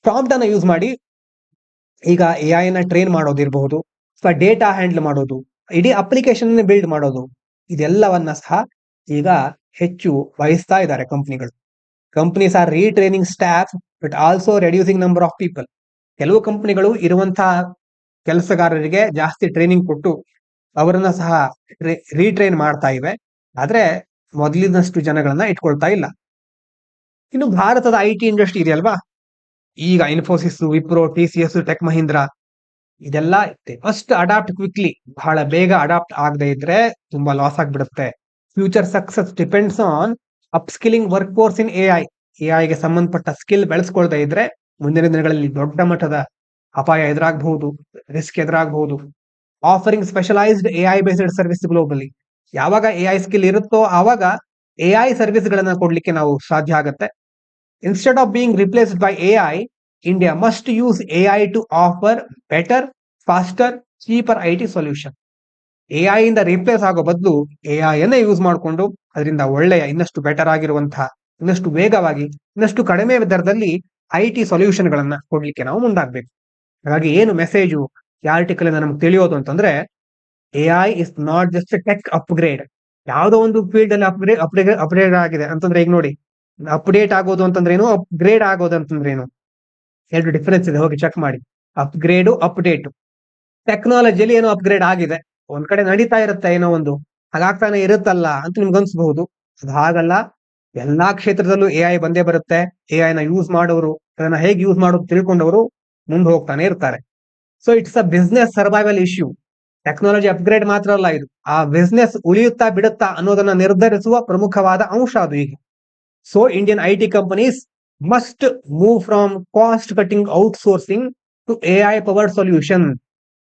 ಪ್ರಾಂಪ್ಟ್ ಅನ್ನ ಯೂಸ್ ಮಾಡಿ ಈಗ AI ನ ಟ್ರೈನ್ ಮಾಡೋದಿರಬಹುದು, ಅಥವಾ ಡೇಟಾ ಹ್ಯಾಂಡಲ್ ಮಾಡೋದು, ಇಡೀ ಅಪ್ಲಿಕೇಶನ್ ಬಿಲ್ಡ್ ಮಾಡೋದು, ಇದೆಲ್ಲವನ್ನ ಸಹ ಈಗ ಹೆಚ್ಚು ವಹಿಸ್ತಾ ಇದ್ದಾರೆ ಕಂಪನಿಗಳು. Companies are retraining staff but also reducing number of people. ಕೆಲವು ಕಂಪನಿಗಳು ಇರುವಂತಹ ಕೆಲಸಗಾರರಿಗೆ ಜಾಸ್ತಿ ಟ್ರೈನಿಂಗ್ ಕೊಟ್ಟು ಅವರನ್ನ ಸಹ ರೀಟ್ರೈನ್ ಮಾಡ್ತಾ ಇವೆ, ಆದ್ರೆ ಮೊದಲಿನಷ್ಟು ಜನಗಳನ್ನ ಇಟ್ಕೊಳ್ತಾ ಇಲ್ಲ. ಇನ್ನು ಭಾರತದ IT ಇಂಡಸ್ಟ್ರಿ ಇದೆಯಲ್ವಾ, ಈಗ ಇನ್ಫೋಸಿಸ್, ವಿಪ್ರೋ, TCS, ಟೆಕ್ ಮಹೀಂದ್ರ, ಇದೆಲ್ಲ ಫಸ್ಟ್ ಅಡಾಪ್ಟ್ ಕ್ವಿಕ್ಲಿ. ಬಹಳ ಬೇಗ ಅಡಾಪ್ಟ್ ಆಗದೆ ಇದ್ರೆ ತುಂಬಾ ಲಾಸ್ ಆಗ್ಬಿಡುತ್ತೆ. Future success depends on upskilling work force in AI ಗೆ ಸಂಬಂಧಪಟ್ಟ ಸ್ಕಿಲ್ ಬೆಳೆಸ್ಕೊಳ್ತಾ ಇದ್ರೆ ಮುಂದಿನ ದಿನಗಳಲ್ಲಿ ದೊಡ್ಡ ಮಟ್ಟದ ಅಪಾಯ ಎದುರಾಗಬಹುದು, ರಿಸ್ಕ್ ಎದುರಾಗಬಹುದು. Offering specialised AI based service globally. ಯಾವಾಗ AI ಸ್ಕಿಲ್ ಇರುತ್ತೋ ಆವಾಗ AI ಸರ್ವಿಸ್ ಗಳನ್ನ ಕೊಡ್ಲಿಕ್ಕೆ ನಾವು ಸಾಧ್ಯ ಆಗುತ್ತೆ. Instead of being replaced by AI, India must use AI to offer better, faster, cheaper IT solution. AI ಇಂದ ರಿಪ್ಲೇಸ್ ಆಗೋ ಬದಲು AI ಅನ್ನೇ ಯೂಸ್ ಮಾಡಿಕೊಂಡು ಅದರಿಂದ ಒಳ್ಳೆಯ, ಇನ್ನಷ್ಟು ಬೆಟರ್ ಆಗಿರುವಂತಹ, ಇನ್ನಷ್ಟು ವೇಗವಾಗಿ, ಇನ್ನಷ್ಟು ಕಡಿಮೆ ದರದಲ್ಲಿ IT ಸೊಲ್ಯೂಷನ್ ಗಳನ್ನ ಕೊಡ್ಲಿಕ್ಕೆ ನಾವು ಮುಂದಾಗಬೇಕು. ಹಾಗಾಗಿ ಏನು ಮೆಸೇಜು ಈ ಆರ್ಟಿಕಲ್ ಇಂದ ನಮ್ಗೆ ತಿಳಿಯೋದು ಅಂತಂದ್ರೆ, AI is not just tech upgrade. ಯಾವುದೋ ಒಂದು ಫೀಲ್ಡ್ ಅಲ್ಲಿ ಅಪ್ಗ್ರೇಡ್ ಆಗಿದೆ ಅಂತಂದ್ರೆ, ಈಗ ನೋಡಿ, ಅಪ್ಡೇಟ್ ಆಗೋದು ಅಂತಂದ್ರೆ ಏನು, ಅಪ್ಗ್ರೇಡ್ ಆಗೋದು ಅಂತಂದ್ರೆ ಏನು, ಎರಡು ಡಿಫರೆನ್ಸ್ ಇದೆ, ಹೋಗಿ ಚೆಕ್ ಮಾಡಿ. ಅಪ್ಗ್ರೇಡು, ಅಪ್ಡೇಟ್. ಟೆಕ್ನಾಲಜಿಯಲ್ಲಿ ಏನೋ ಅಪ್ಗ್ರೇಡ್ ಆಗಿದೆ, ಒಂದ್ ಕಡೆ ನಡೀತಾ ಇರುತ್ತೆ ಏನೋ ಒಂದು, ಹಾಗಾಗ್ತಾನೆ ಇರುತ್ತಲ್ಲ ಅಂತ ನಿಮ್ಗೆ ಅನ್ಸ್ಬಹುದು. ಅದು ಹಾಗಲ್ಲ. ಎಲ್ಲಾ ಕ್ಷೇತ್ರದಲ್ಲೂ AI ಬಂದೇ ಬರುತ್ತೆ. AI ನ ಯೂಸ್ ಮಾಡೋರು, ಅದನ್ನ ಹೇಗೆ ಯೂಸ್ ಮಾಡೋದು ತಿಳ್ಕೊಂಡವರು ಮುಂದೆ ಹೋಗ್ತಾನೆ ಇರ್ತಾರೆ. So it's a business survival issue. Technology upgrade ಮಾತ್ರ ಅಲ್ಲ, ಇದು ಆ ಬಿಸ್ನೆಸ್ ಉಳಿಯುತ್ತಾ ಬಿಡುತ್ತಾ ಅನ್ನೋದನ್ನ ನಿರ್ಧರಿಸುವ ಪ್ರಮುಖವಾದ ಅಂಶ ಅದು ಈಗ. So Indian IT companies must move from cost cutting outsourcing to AI powered solution.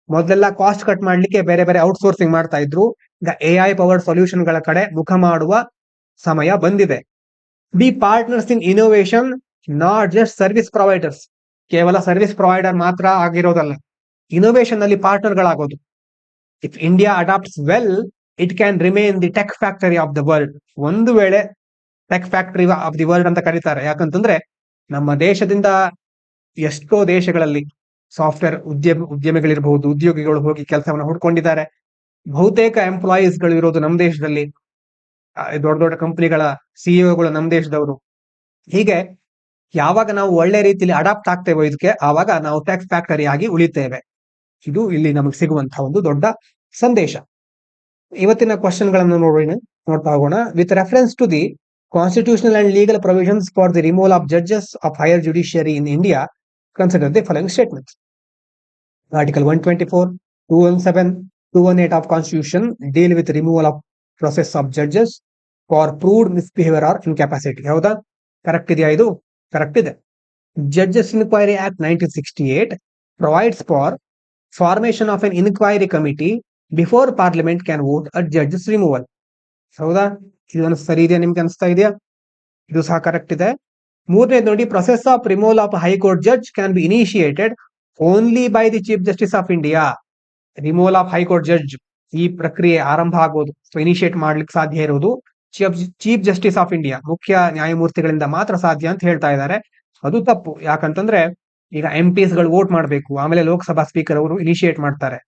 ಮೊದಲೆಲ್ಲ ಕಾಸ್ಟ್ ಕಟ್ ಮಾಡ್ಲಿಕ್ಕೆ ಬೇರೆ ಬೇರೆ ಔಟ್ಸೋರ್ಸಿಂಗ್ ಮಾಡ್ತಾ ಇದ್ರು, ಈಗ AI ಪವರ್ಡ್ ಸೊಲ್ಯೂಷನ್ ಗಳ ಕಡೆ ಮುಖ ಮಾಡುವ ಸಮಯ ಬಂದಿದೆ. Be partners in innovation, not just service providers. ಕೇವಲ ಸರ್ವಿಸ್ ಪ್ರೊವೈಡರ್ ಮಾತ್ರ ಆಗಿರೋದಲ್ಲ, ಇನೋವೇಷನ್ ನಲ್ಲಿ ಪಾರ್ಟ್ನರ್ಗಳಾಗೋದು. If India adapts well, it can remain the tech factory of the world. ಒಂದು ವೇಳೆ tech factory of the world ಅಂತ ಕರೀತಾರೆ, ಯಾಕಂತಂದ್ರೆ ನಮ್ಮ ದೇಶದಿಂದ ಎಷ್ಟೋ ದೇಶಗಳಲ್ಲಿ ಸಾಫ್ಟ್ವೇರ್ ಉದ್ಯಮಿಗಳಿರಬಹುದು, ಉದ್ಯೋಗಿಗಳು ಹೋಗಿ ಕೆಲಸವನ್ನು ಹುಡ್ಕೊಂಡಿದ್ದಾರೆ. ಬಹುತೇಕ ಎಂಪ್ಲಾಯೀಸ್ ಗಳು ಇರೋದು ನಮ್ಮ ದೇಶದಲ್ಲಿ, ದೊಡ್ಡ ದೊಡ್ಡ ಕಂಪನಿಗಳ ಸಿಇಒಗಳು ನಮ್ಮ ದೇಶದವರು. ಹೀಗೆ ಯಾವಾಗ ನಾವು ಒಳ್ಳೆ ರೀತಿಯಲ್ಲಿ ಅಡಾಪ್ಟ್ ಆಗ್ತೇವೋ ಇದಕ್ಕೆ, ಆವಾಗ ನಾವು ಟೆಕ್ ಫ್ಯಾಕ್ಟರಿ ಆಗಿ ಉಳಿತೇವೆ. ಇದು ಇಲ್ಲಿ ನಮಗೆ ಸಿಗುವಂತಹ ಒಂದು ದೊಡ್ಡ ಸಂದೇಶ. ಇವತ್ತಿನ ಕ್ವಶನ್ ಗಳನ್ನು ನೋಡ್ತಾ ಹೋಗೋಣ. With reference to the constitutional and legal provisions for the removal of judges of higher judiciary in India, consider the following statements. Article 124, 217, 218 of Constitution deal with removal of process of judges for proved misbehavior or incapacity. ಹೌದಾ? Correct ಇದೆಯಾ? ಇದು correct ಇದೆ. Judges Inquiry Act 1968 provides for formation of an inquiry committee before Parliament can vote a judge's removal. ಹೌದಾ? ಇದನ್ನು ಸರಿ ಇದೆಯಾ? ನಿಮ್ಗೆ ಅನಿಸ್ತಾ ಇದೆಯಾ? ಇದು ಸಹ ಕರೆಕ್ಟ್ ಇದೆ. ಮೂರನೇದು ನೋಡಿ, process of removal of high court judge can be initiated only by the chief justice of India. Removal of high court judge, ಈ ಪ್ರಕ್ರಿಯೆ ಆರಂಭ ಆಗೋದು, ಇನಿಷಿಯೇಟ್ ಮಾಡ್ಲಿಕ್ಕೆ ಸಾಧ್ಯ ಇರೋದು ಚೀಫ್ ಜಸ್ಟಿಸ್ ಆಫ್ ಇಂಡಿಯಾ, ಮುಖ್ಯ ನ್ಯಾಯಮೂರ್ತಿಗಳಿಂದ ಮಾತ್ರ ಸಾಧ್ಯ ಅಂತ ಹೇಳ್ತಾ ಇದ್ದಾರೆ. ಅದು ತಪ್ಪು. ಯಾಕಂತಂದ್ರೆ ಈಗ MPs ಗಳು ವೋಟ್ ಮಾಡಬೇಕು, ಆಮೇಲೆ ಲೋಕಸಭಾ ಸ್ಪೀಕರ್ ಅವರು ಇನಿಷಿಯೇಟ್ ಮಾಡ್ತಾರೆ.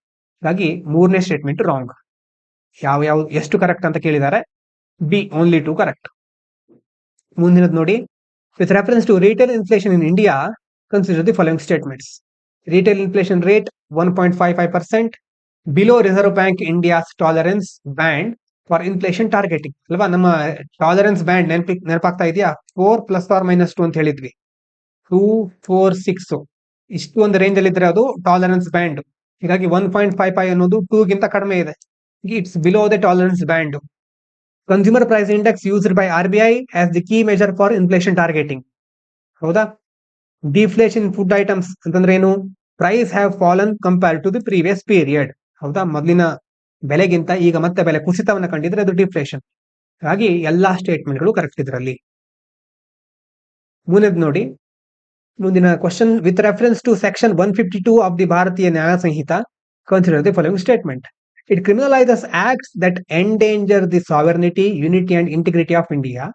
ಹಾಗಾಗಿ ಮೂರನೇ ಸ್ಟೇಟ್ಮೆಂಟ್ ರಾಂಗ್. ಯಾವ ಎಷ್ಟು ಕರೆಕ್ಟ್ ಅಂತ ಕೇಳಿದ್ದಾರೆ, ಬಿ ಓನ್ಲಿ 2 ಕರೆಕ್ಟ್. ಮುಂದಿನದು ನೋಡಿ, with reference to retail inflation in India consider the following statements. Retail inflation rate 1.55%, below Reserve Bank India's tolerance band for inflation targeting. ಅಲ್ವಾ, ನಮ್ಮ ಟಾಲರೆನ್ಸ್ ಬ್ಯಾಂಡ್ ನೆನಪಾಗ್ತಾ ಇದೆಯಾ? 4 ± 2 ಅಂತ ಹೇಳಿದ್ವಿ. 2, 4, 6 ಇಷ್ಟು ಒಂದು ರೇಂಜ್ ಅಲ್ಲಿ ಇದ್ರೆ ಅದು ಟಾಲರೆನ್ಸ್ ಬ್ಯಾಂಡ್. ಹೀಗಾಗಿ 1.55 ಅನ್ನೋದು 2 ಗಿಂತ ಕಡಿಮೆ ಇದೆ. It's below the tolerance band. Consumer price index used by RBI as the key measure for inflation targeting. ಹೌದಾ? ಡಿಫ್ಲೇಷನ್ ಫುಡ್ ಐಟಮ್ಸ್ ಅಂತಂದ್ರೆ ಏನು? Price have fallen compared to the previous period. ಹೌದಾ? ಮೊದಲಿನ ಬೆಲೆಗಿಂತ ಈಗ ಮತ್ತೆ ಬೆಲೆ ಕುಸಿತವನ್ನ ಕಂಡಿದ್ರೆ ಅದು ಡಿಫ್ಲೇಷನ್. ಹಾಗಾಗಿ ಎಲ್ಲಾ ಸ್ಟೇಟ್ಮೆಂಟ್ಗಳು ಕರೆಕ್ಟ್ ಇದರಲ್ಲಿ. ಮುಂದಿನ ನೋಡಿ, ಮುಂದಿನ question, with reference to section 152 of the Bharatiya Nyaya Sanhita consider the following statement. It criminalizes acts that endanger the sovereignty, unity and integrity of India.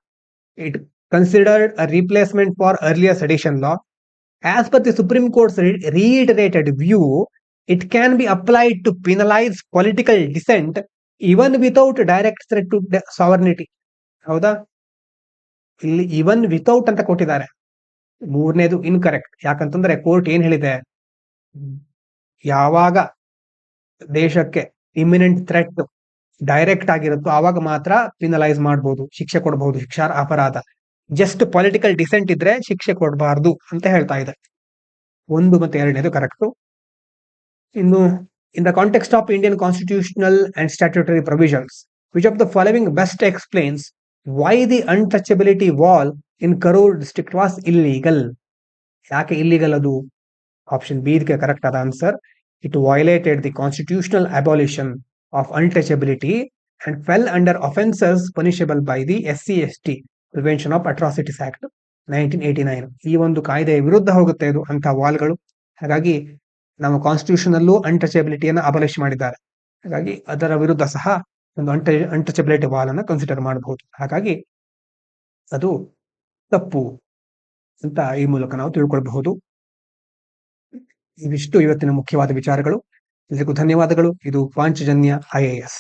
It considered a replacement for earlier sedition law. As per the Supreme Court's reiterated view, it can be applied to penalize political dissent even without direct threat to sovereignty. ಹೌದಾ? ಇಲ್ಲಿ ಇವನ್ without ಅಂತ ಕೊಟ್ಟಿದ್ದಾರೆ. ಮೂರನೇದು incorrect. ಯಾಕಂತಂದ್ರೆ court ಏನ್ ಹೇಳಿದೆ, ಯಾವಾಗ ದೇಶಕ್ಕೆ ಇಮಿನೆಂಟ್ ಥ್ರೆಟ್ ಡೈರೆಕ್ಟ್ ಆಗಿರುತ್ತೋ ಆವಾಗ ಮಾತ್ರ ಪಿನಲೈಸ್ ಮಾಡಬಹುದು, ಶಿಕ್ಷೆ ಕೊಡಬಹುದು, ಶಿಕ್ಷಾ ಅಪರಾಧ. ಜಸ್ಟ್ ಪೊಲಿಟಿಕಲ್ ಡಿಸೆಂಟ್ ಇದ್ರೆ ಶಿಕ್ಷೆ ಕೊಡಬಾರ್ದು ಅಂತ ಹೇಳ್ತಾ ಇದೆ. 1 ಮತ್ತು 2ನೇದು ಕರೆಕ್ಟ್. ಇನ್ನು, in the context of Indian constitutional and statutory provisions, which of the following best explains why the untouchability wall in Karur district was illegal? ಯಾಕೆ ಇಲ್ಲೀಗಲ್ ಅದು? ಆಪ್ಷನ್ ಬಿ ಇದಕ್ಕೆ ಕರೆಕ್ಟ್ ಆದ answer. It violated the constitutional abolition of untouchability and fell under offences punishable by the SC/ST Prevention of Atrocities Act 1989. ಈ ಒಂದು ಕಾಯ್ದೆಯ ವಿರುದ್ಧ ಹೋಗುತ್ತೆ ಇದು ಅಂತ ವಾಲ್ಗಳು. ಹಾಗಾಗಿ ನಮ್ಮ ಕಾನ್ಸ್ಟಿಟ್ಯೂಷನ್ ಅಲ್ಲೂ ಅನ್ಟಚಬಿಲಿಟಿಯನ್ನು ಅಬಲಿಷ್ ಮಾಡಿದ್ದಾರೆ. ಹಾಗಾಗಿ ಅದರ ವಿರುದ್ಧ ಸಹ ಒಂದು ಅನ್ಟಚಬಿಲಿಟಿ ವಾಲ್ ಅನ್ನು ಕನ್ಸಿಡರ್ ಮಾಡಬಹುದು. ಹಾಗಾಗಿ ಅದು ತಪ್ಪು ಅಂತ ಈ ಮೂಲಕ ನಾವು ತಿಳ್ಕೊಳ್ಬಹುದು. ಇವಿಷ್ಟು ಇವತ್ತಿನ ಮುಖ್ಯವಾದ ವಿಚಾರಗಳು. ಎಲ್ಲರಿಗೂ ಧನ್ಯವಾದಗಳು. ಇದು ಪಾಂಚಜನ್ಯ IAS.